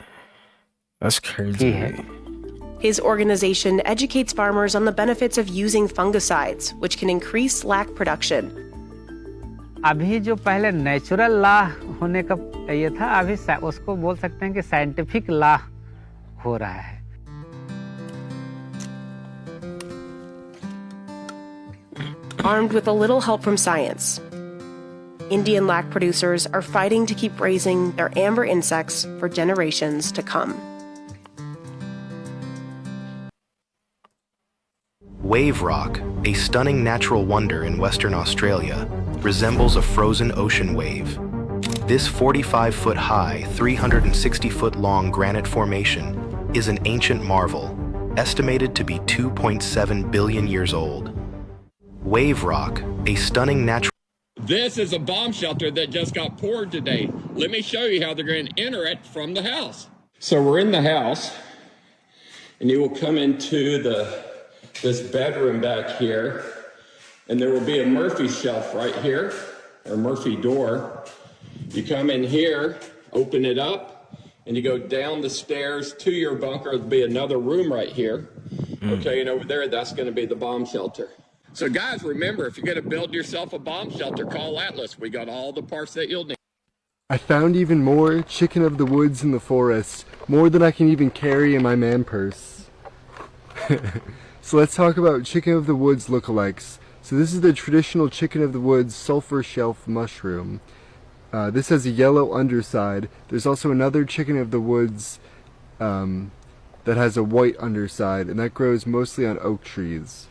that's crazy. His organization educates farmers on the benefits of using fungicides, which can increase lac production. अभी जो पहले natural लाह होने का ये था, अभी उसको बोल सकते हैं कि साइंटिफिक लाह हो रहा है. Armed with a little help from science, Indian lac producers are fighting to keep raising their amber insects for generations to come. Wave rock, a stunning natural wonder in Western Australia, resembles a frozen ocean wave. This 45-foot high, 360-foot long granite formation is an ancient marvel, estimated to be 2.7 billion years old. Wave rock, a stunning natural... This is a bomb shelter that just got poured today. Let me show you how they're going to enter it from the house. So we're in the house, and you will come into this bedroom back here, and there will be a Murphy shelf right here, or Murphy door. You come in here, open it up, and you go down the stairs to your bunker. There'll be another room right here. Okay, and over there, that's going to be the bomb shelter. So guys, remember, if you're going to build yourself a bomb shelter, call Atlas. We got all the parts that you'll need. I found even more chicken of the woods in the forest, more than I can even carry in my man purse. So let's talk about chicken of the woods lookalikes. So this is the traditional chicken of the woods sulfur shelf mushroom. This has a yellow underside. There's also another chicken of the woods that has a white underside, and that grows mostly on oak trees.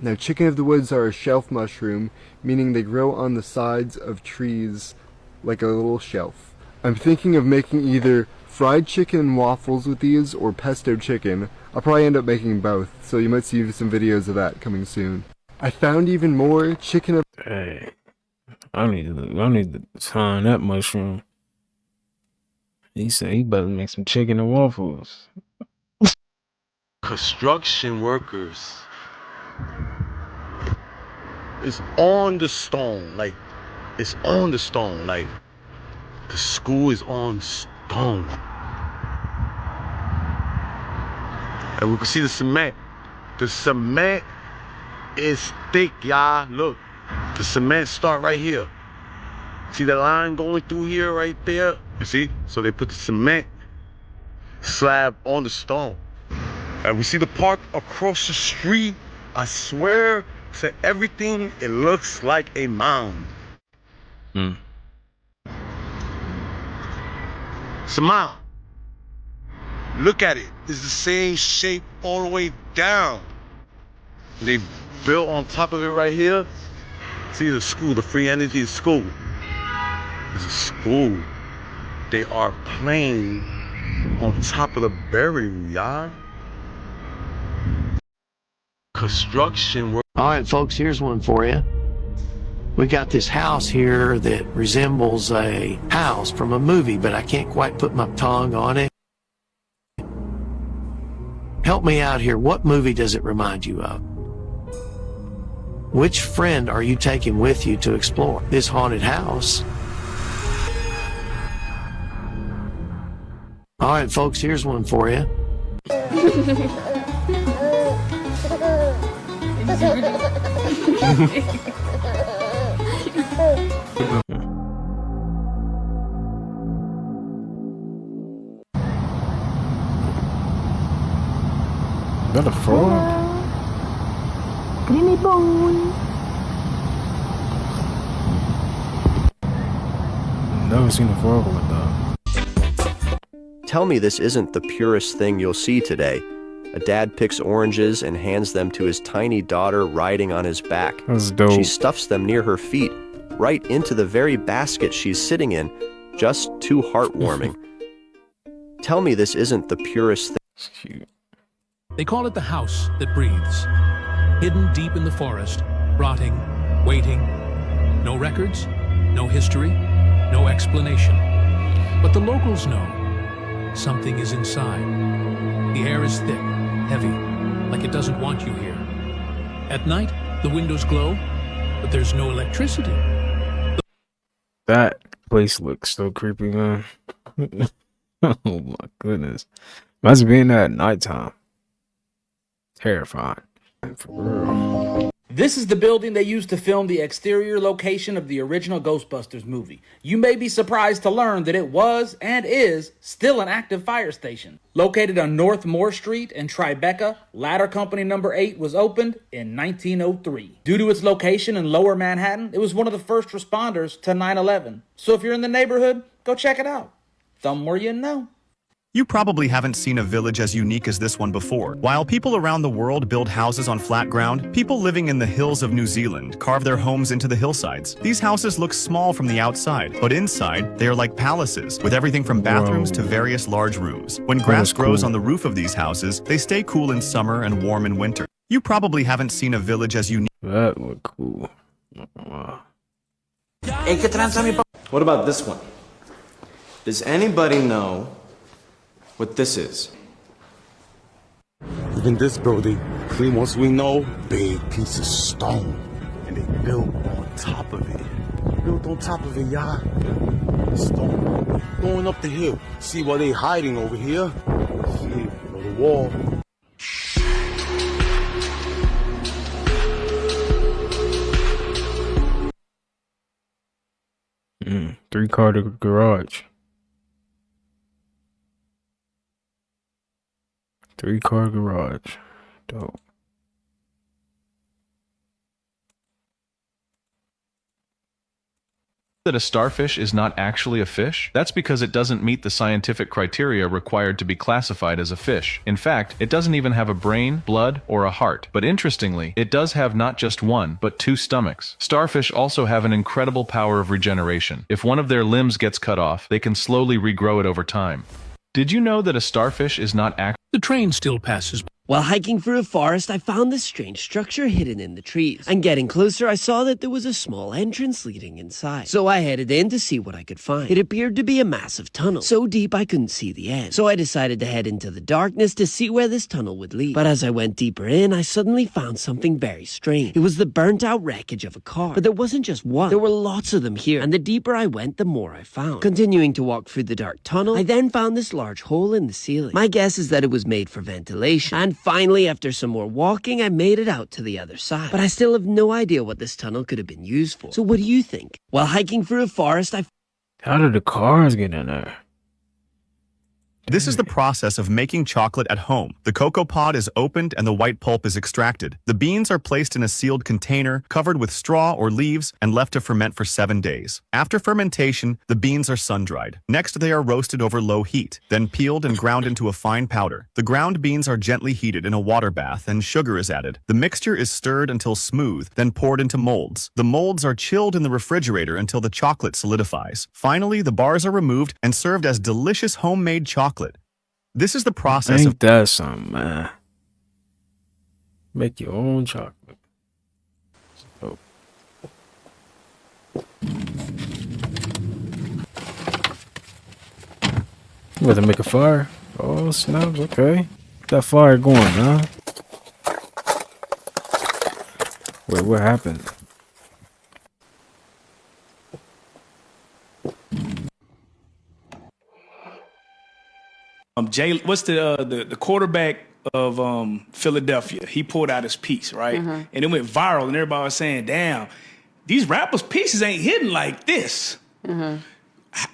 Now, chicken of the woods are a shelf mushroom, meaning they grow on the sides of trees like a little shelf. I'm thinking of making either fried chicken and waffles with these or pesto chicken. I'll probably end up making both, so you might see some videos of that coming soon. I found even more chicken of... Hey, I need to find that mushroom. He said he better make some chicken and waffles. Construction workers. It's on the stone, like it's on the stone, like the school is on stone. And we can see the cement. The cement is thick, y'all. Look, the cement start right here. See the line going through here right there? You see? So they put the cement slab on the stone. And we see the park across the street. I swear to everything, it looks like a mound. It's a mound. Look at it. It's the same shape all the way down. They built on top of it right here. See the school, the free energy school. It's a school. They are playing on top of the burial, y'all. Construction work. All right, folks, here's one for you. We got this house here that resembles a house from a movie, but I can't quite put my tongue on it. Help me out here. What movie does it remind you of? Which friend are you taking with you to explore this haunted house? All right, folks, here's one for you. Is that a frog? Creamy bone. Never seen a frog like that. Tell me this isn't the purest thing you'll see today. A dad picks oranges and hands them to his tiny daughter riding on his back. That's dope. She stuffs them near her feet, right into the very basket she's sitting in. Just too heartwarming. Tell me this isn't the purest thing. It's cute. They call it the house that breathes. Hidden deep in the forest, rotting, waiting. No records, no history, no explanation. But the locals know something is inside. The air is thick, heavy, like it doesn't want you here. At night, the windows glow, but there's no electricity. That place looks so creepy, man. Oh my goodness. Must be in there at nighttime. Terrifying. For real. This is the building they used to film the exterior location of the original Ghostbusters movie. You may be surprised to learn that it was, and is, still an active fire station. Located on North Moore Street in Tribeca, Ladder Company No. 8 was opened in 1903. Due to its location in Lower Manhattan, it was one of the first responders to 9/11. So if you're in the neighborhood, go check it out. The more you know. You probably haven't seen a village as unique as this one before. While people around the world build houses on flat ground, people living in the hills of New Zealand carve their homes into the hillsides. These houses look small from the outside, but inside, they are like palaces, with everything from bathrooms to various large rooms. When grass grows on the roof of these houses, they stay cool in summer and warm in winter. You probably haven't seen a village as unique. That look cool. Wow. What about this one? Does anybody know what this is? Even this building, once we know, big piece of stone. And they built on top of it. Built on top of it, y'all. Stone. Going up the hill. See why they hiding over here? See, on the wall. Three-car garage. Three-car garage. Dope. That a starfish is not actually a fish? That's because it doesn't meet the scientific criteria required to be classified as a fish. In fact, it doesn't even have a brain, blood, or a heart. But interestingly, it does have not just one, but 2 stomachs. Starfish also have an incredible power of regeneration. If one of their limbs gets cut off, they can slowly regrow it over time. Did you know that a starfish is not actually... The train still passes by. While hiking through a forest, I found this strange structure hidden in the trees. And getting closer, I saw that there was a small entrance leading inside. So I headed in to see what I could find. It appeared to be a massive tunnel, so deep I couldn't see the end. So I decided to head into the darkness to see where this tunnel would lead. But as I went deeper in, I suddenly found something very strange. It was the burnt-out wreckage of a car. But there wasn't just one. There were lots of them here, and the deeper I went, the more I found. Continuing to walk through the dark tunnel, I then found this large hole in the ceiling. My guess is that it was made for ventilation. And finally, after some more walking, I made it out to the other side. But I still have no idea what this tunnel could have been used for. So what do you think? While hiking through a forest, How did the cars get in there? This is the process of making chocolate at home. The cocoa pod is opened and the white pulp is extracted. The beans are placed in a sealed container, covered with straw or leaves, and left to ferment for 7 days. After fermentation, the beans are sun-dried. Next, they are roasted over low heat, then peeled and ground into a fine powder. The ground beans are gently heated in a water bath and sugar is added. The mixture is stirred until smooth, then poured into molds. The molds are chilled in the refrigerator until the chocolate solidifies. Finally, the bars are removed and served as delicious homemade chocolate. This is the process Ain't that something, man? Make your own chocolate. Oh. You about to make a fire? Oh, snaps, okay. That fire going, huh? Wait, what happened? Jay, what's the quarterback of Philadelphia? He pulled out his piece, right? And it went viral, and everybody was saying, "Damn, these rappers' pieces ain't hitting like this."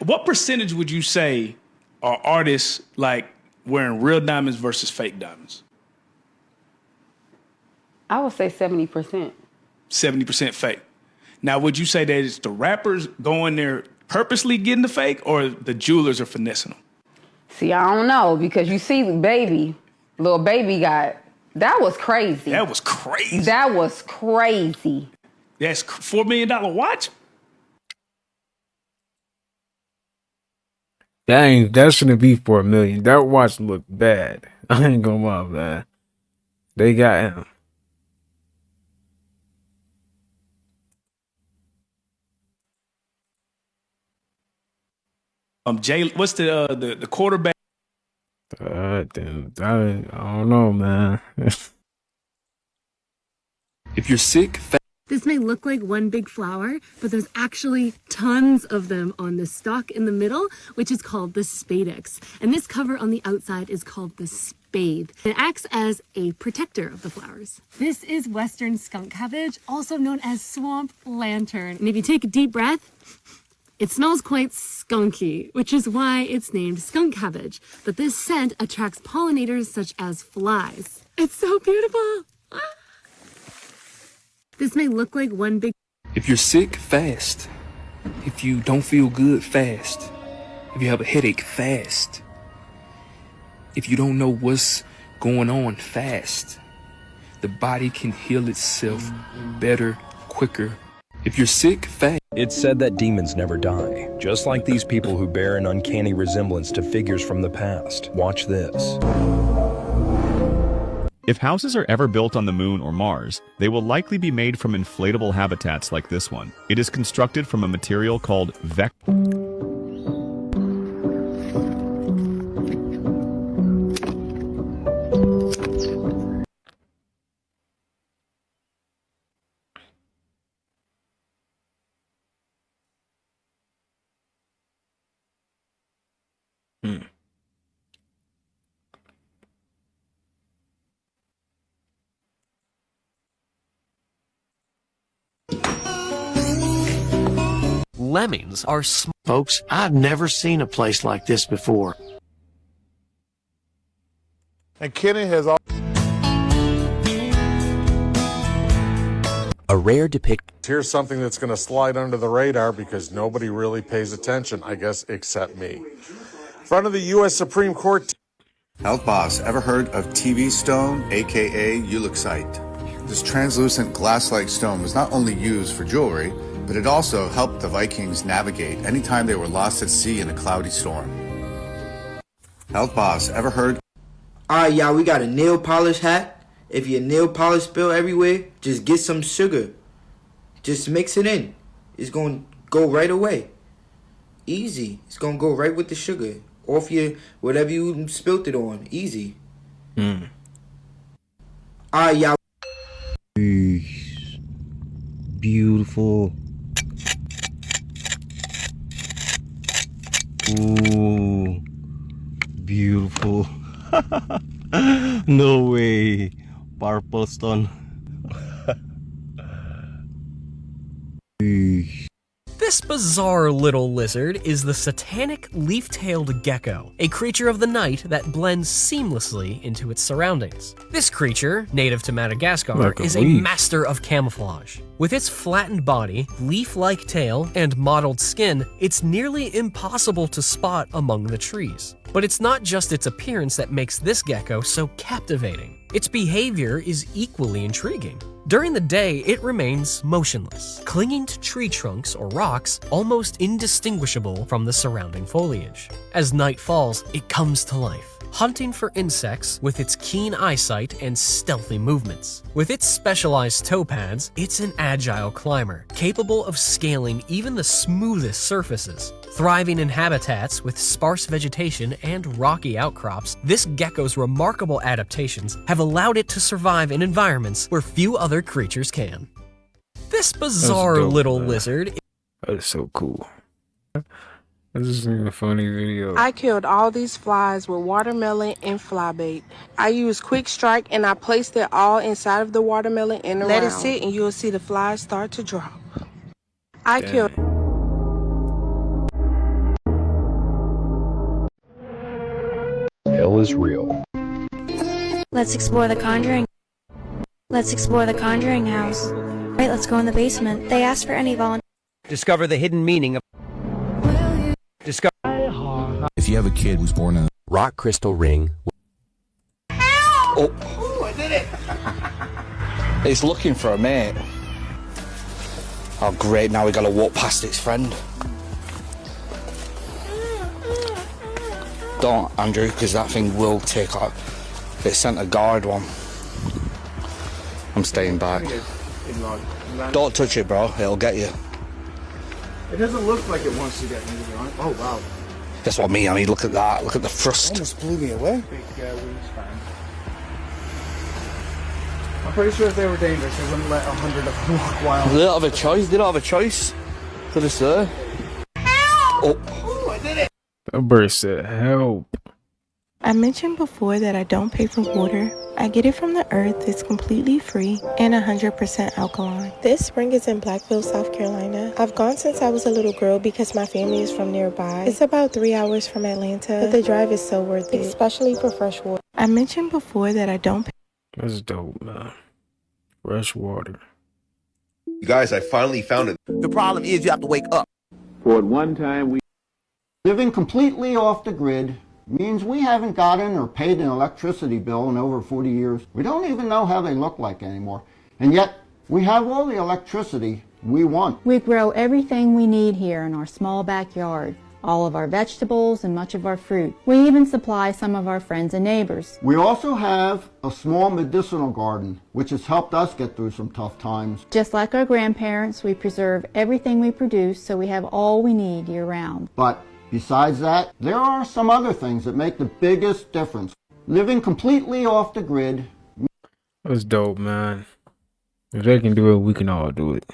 What percentage would you say are artists like wearing real diamonds versus fake diamonds? I would say 70%. 70% fake. Now, would you say that it's the rappers going there purposely getting the fake, or the jewelers are finessing them? See, I don't know, because you see little baby got, that was crazy. That was crazy. That was crazy. That's $4 million watch? That shouldn't be for $1 million. That watch looked bad. I ain't gonna lie, man. They got him. Jay, what's the quarterback? Damn, I don't know, man. If you're sick, this may look like one big flower, but there's actually tons of them on the stalk in the middle, which is called the spadix. And this cover on the outside is called the spathe. It acts as a protector of the flowers. This is western skunk cabbage, also known as swamp lantern. And if you take a deep breath, it smells quite skunky, which is why it's named skunk cabbage. But this scent attracts pollinators such as flies. It's so beautiful. This may look like one big... If you're sick, fast. If you don't feel good, fast. If you have a headache, fast. If you don't know what's going on, fast. The body can heal itself better, quicker. If you're sick, fast. It's said that demons never die, just like these people who bear an uncanny resemblance to figures from the past. Watch this. If houses are ever built on the moon or Mars, they will likely be made from inflatable habitats like this one. It is constructed from a material called Lemmings are Folks, I've never seen a place like this before. And Kenny has A rare depiction. Here's something that's going to slide under the radar because nobody really pays attention, I guess, except me. In front of the U.S. Supreme Court. Health Boss, ever heard of TV stone, aka ulexite? This translucent glass-like stone was not only used for jewelry, but it also helped the Vikings navigate anytime they were lost at sea in a cloudy storm. Health Boss, ever heard? Alright, y'all, we got a nail polish hat. If your nail polish spill everywhere, just get some sugar. Just mix it in. It's going to go right away. Easy. It's going to go right with the sugar. Off your, whatever you spilt it on. Easy. Alright, y'all. Beautiful. Ooh. Beautiful. No way. Purple stone. This bizarre little lizard is the satanic leaf-tailed gecko, a creature of the night that blends seamlessly into its surroundings. This creature, native to Madagascar, is a master of camouflage. With its flattened body, leaf-like tail, and mottled skin, it's nearly impossible to spot among the trees. But it's not just its appearance that makes this gecko so captivating. Its behavior is equally intriguing. During the day, it remains motionless, clinging to tree trunks or rocks, almost indistinguishable from the surrounding foliage. As night falls, it comes to life, hunting for insects with its keen eyesight and stealthy movements. With its specialized toe pads, it's an agile climber, capable of scaling even the smoothest surfaces. Thriving in habitats with sparse vegetation and rocky outcrops, this gecko's remarkable adaptations have allowed it to survive in environments where few other creatures can. This bizarre little lizard. That is so cool. This is a funny video. I killed all these flies with watermelon and fly bait. I used quick strike and I placed it all inside of the watermelon and around. Let it sit and you'll see the flies start to drop. I killed. Hell is real. Let's explore the Conjuring. Let's explore the Conjuring house. Right, let's go in the basement. They asked for any volunteers. Discover the hidden meaning of. Discover. If you have a kid who's born in a rock crystal ring. Oh, I did it! It's looking for a mate. Oh, great! Now we gotta walk past its friend. Don't, Andrew, because that thing will take off. It sent a guard one. I'm staying back. Don't touch it, bro. It'll get you. It doesn't look like it wants to get me, to be honest. Oh, wow. That's what I mean. Look at that. Look at the thrust. Almost blew me away. Big wingspan. I'm pretty sure if they were dangerous, they wouldn't let 100 of them walk wild. They don't have a choice. They don't have a choice. Could have said. Oh, I did it! That bird said, help. I mentioned before that I don't pay for water. I get it from the earth. It's completely free and 100% alkaline. This spring is in Blackville, South Carolina. I've gone since I was a little girl because my family is from nearby. It's about 3 hours from Atlanta, but the drive is so worth it, especially for fresh water. I mentioned before that I don't pay. That's dope, man. Fresh water. You guys, I finally found it. The problem is you have to wake up. For at one time we living completely off the grid means we haven't gotten or paid an electricity bill in over 40 years. We don't even know how they look like anymore. And yet, we have all the electricity we want. We grow everything we need here in our small backyard. All of our vegetables and much of our fruit. We even supply some of our friends and neighbors. We also have a small medicinal garden, which has helped us get through some tough times. Just like our grandparents, we preserve everything we produce so we have all we need year-round. But besides that, there are some other things that make the biggest difference. Living completely off the grid. That's dope, man. If they can do it, we can all do it.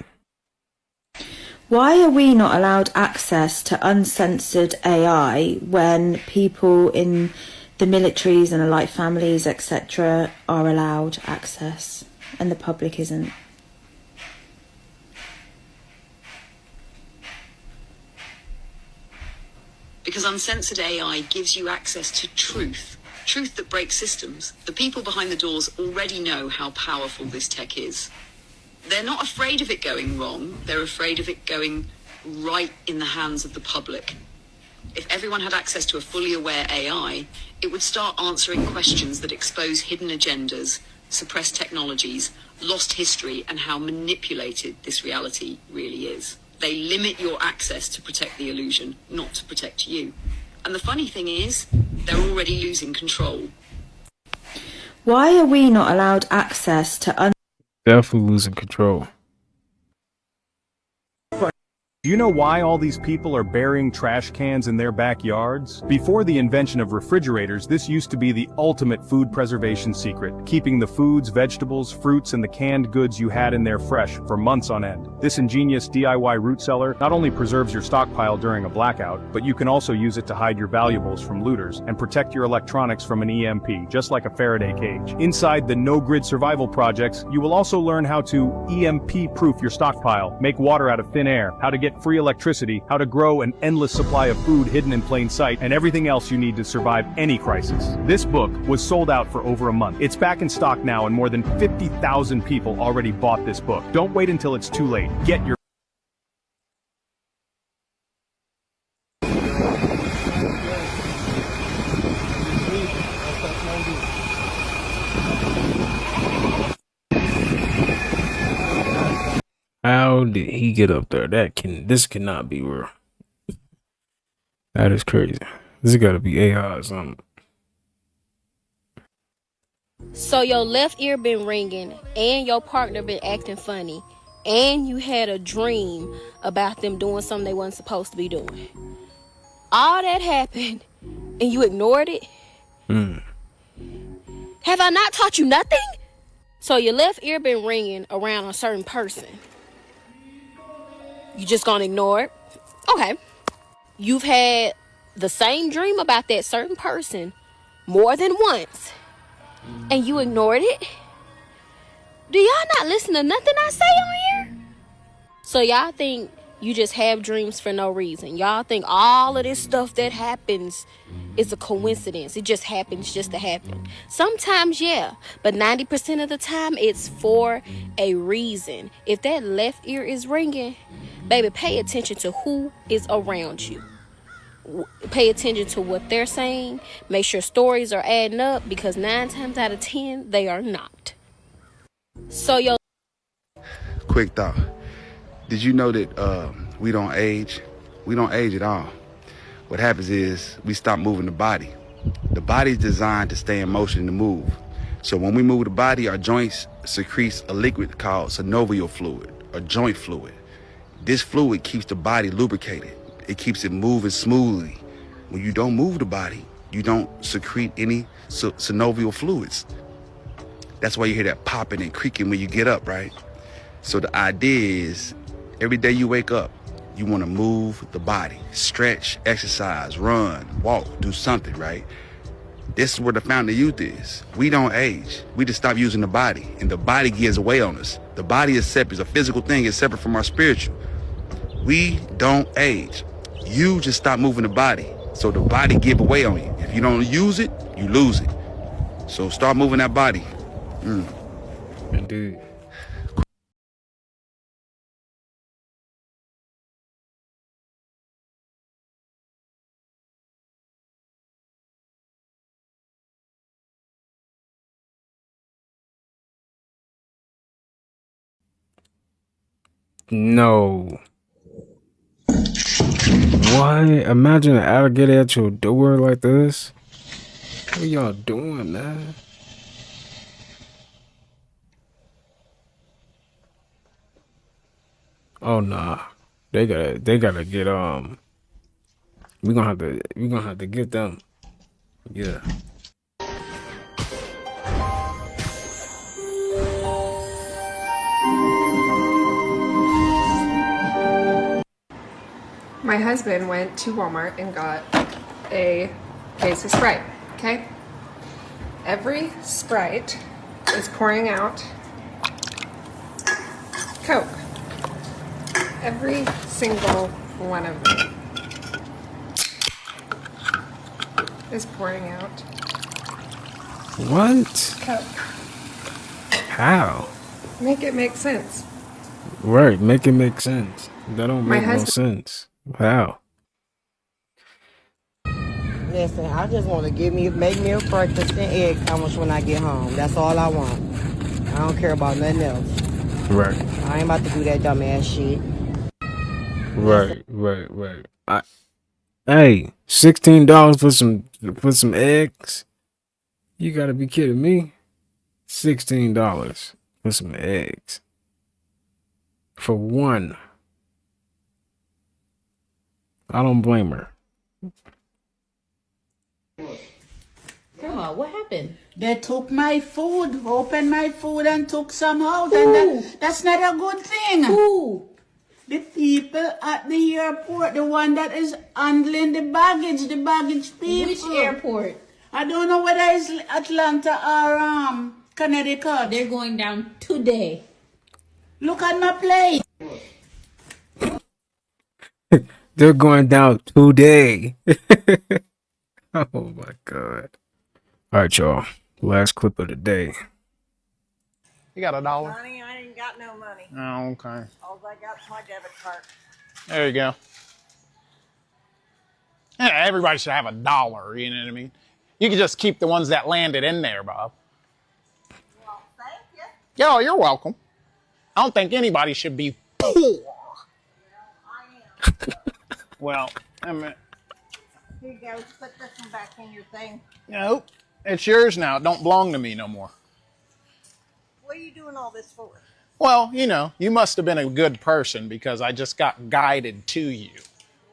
Why are we not allowed access to uncensored AI when people in the militaries and like families, etc., are allowed access and the public isn't? Because uncensored AI gives you access to truth that breaks systems. The people behind the doors already know how powerful this tech is. They're not afraid of it going wrong. They're afraid of it going right in the hands of the public. If everyone had access to a fully aware AI, it would start answering questions that expose hidden agendas, suppressed technologies, lost history, and how manipulated this reality really is. They limit your access to protect the illusion, not to protect you. And the funny thing is, they're already losing control. Why are we not allowed access to Definitely losing control. Do you know why all these people are burying trash cans in their backyards? Before the invention of refrigerators, this used to be the ultimate food preservation secret, keeping the foods, vegetables, fruits, and the canned goods you had in there fresh for months on end. This ingenious DIY root cellar not only preserves your stockpile during a blackout, but you can also use it to hide your valuables from looters and protect your electronics from an EMP, just like a Faraday cage. Inside the no-grid survival projects, you will also learn how to EMP-proof your stockpile, make water out of thin air, how to get free electricity, how to grow an endless supply of food hidden in plain sight, and everything else you need to survive any crisis. This book was sold out for over a month. It's back in stock now, and more than 50,000 people already bought this book. Don't wait until it's too late. Get your How did he get up there? This cannot be real. That is crazy. This gotta be AI or something. So your left ear been ringing and your partner been acting funny and you had a dream about them doing something they wasn't supposed to be doing. All that happened and you ignored it? Have I not taught you nothing? So your left ear been ringing around a certain person. You just gonna ignore it? Okay. You've had the same dream about that certain person more than once, and you ignored it? Do y'all not listen to nothing I say on here? So y'all think you just have dreams for no reason. Y'all think all of this stuff that happens is a coincidence. It just happens just to happen. Sometimes, yeah, but 90% of the time, it's for a reason. If that left ear is ringing, baby, pay attention to who is around you. Pay attention to what they're saying. Make sure stories are adding up, because 9 times out of 10, they are not. So, yo. Quick thought. Did you know that we don't age? We don't age at all. What happens is we stop moving the body. The body's designed to stay in motion to move. So when we move the body, our joints secrete a liquid called synovial fluid, or joint fluid. This fluid keeps the body lubricated. It keeps it moving smoothly. When you don't move the body, you don't secrete any synovial fluids. That's why you hear that popping and creaking when you get up, right? So the idea is, every day you wake up, you want to move the body, stretch, exercise, run, walk, do something, right? This is where the fountain of youth is. We don't age. We just stop using the body, and the body gives away on us. The body is separate. It's a physical thing. It's separate from our spiritual. We don't age. You just stop moving the body, so the body give away on you. If you don't use it, you lose it. So start moving that body. Indeed. No. What? Imagine an alligator at your door like this. What are y'all doing, man? Oh nah. They gotta get we gonna have to get them. Yeah. My husband went to Walmart and got a case of Sprite, okay? Every Sprite is pouring out Coke. Every single one of them is pouring out What? Coke. How? Make it make sense. Right, make it make sense. That don't My make no husband. sense. How? Listen, I just want to make me a breakfast and eggs sandwich when I get home. That's all I want. I don't care about nothing else. Right. I ain't about to do that dumbass shit. Right. Hey, $16 for some eggs? You gotta be kidding me. $16 for some eggs. For one. I don't blame her. Grandma, what happened? They took my food, opened my food and took some out. And that's not a good thing. Who? The people at the airport, the one that is handling the baggage people. Which airport? I don't know whether it's Atlanta or Connecticut. They're going down today. Look at my plate. They're going down today. Oh my God. All right, y'all. Last clip of the day. You got $1? Honey, I ain't got no money. Oh, okay. All I got is my debit card. There you go. Yeah, everybody should have $1, you know what I mean? You can just keep the ones that landed in there, Bob. Well, thank you. Yeah, you're welcome. I don't think anybody should be poor. I am. Well, I mean, Here you go. Put this one back in your thing. nope. It's yours now. It don't belong to me no more. What are you doing all this for? Well, you know, you must have been a good person because I just got guided to you.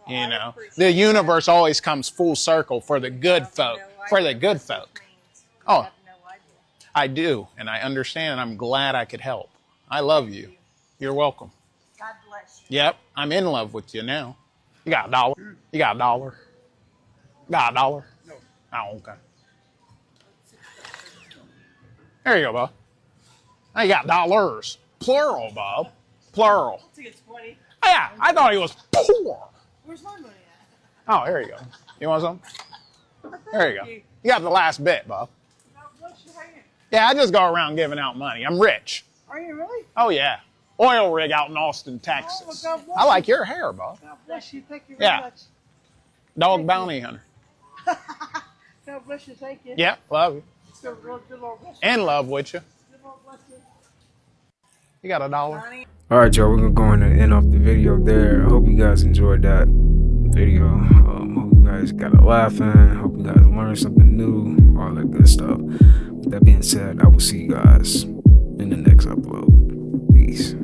Well, you know, the universe always comes full circle for the good folk. For the good folk. Oh, I have no idea. I do, and I understand, and I'm glad I could help. I love you. You're welcome. God bless you. Yep, I'm in love with you now. You got $1? You got $1? Got $1? No. Oh, okay. There you go, Bob. Now you got $. Plural, Bob. Plural. I think it's 20. Oh, yeah, I thought he was poor. Where's my money at? Oh, here you go. You want some? There you go. You got the last bit, Bob. God bless your hand. Yeah, I just go around giving out money. I'm rich. Are you really? Oh, yeah. Oil rig out in Austin, Texas. God bless I like you. your hair, Bob. God bless you. Thank you very Yeah. much. Dog bounty hunter. God bless you. Thank you. Yep, love you. Good Lord bless you. In love with you. Good Lord bless you. You got $1? All right, y'all. We're gonna go in and end off the video there. I hope you guys enjoyed that video. Hope you guys got a laughing. Hope you guys learned something new. All that good stuff. With that being said, I will see you guys in the next upload. Peace.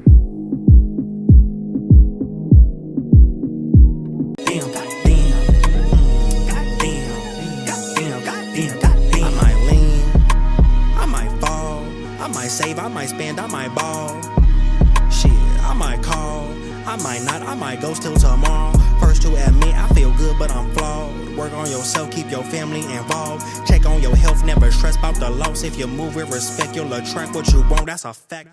Save, I might spend, I might ball. Shit, I might call. I might not, I might ghost till tomorrow. First to admit, I feel good, but I'm flawed. Work on yourself, keep your family involved. Check on your health, never stress about the loss. If you move with respect, you'll attract what you want, that's a fact.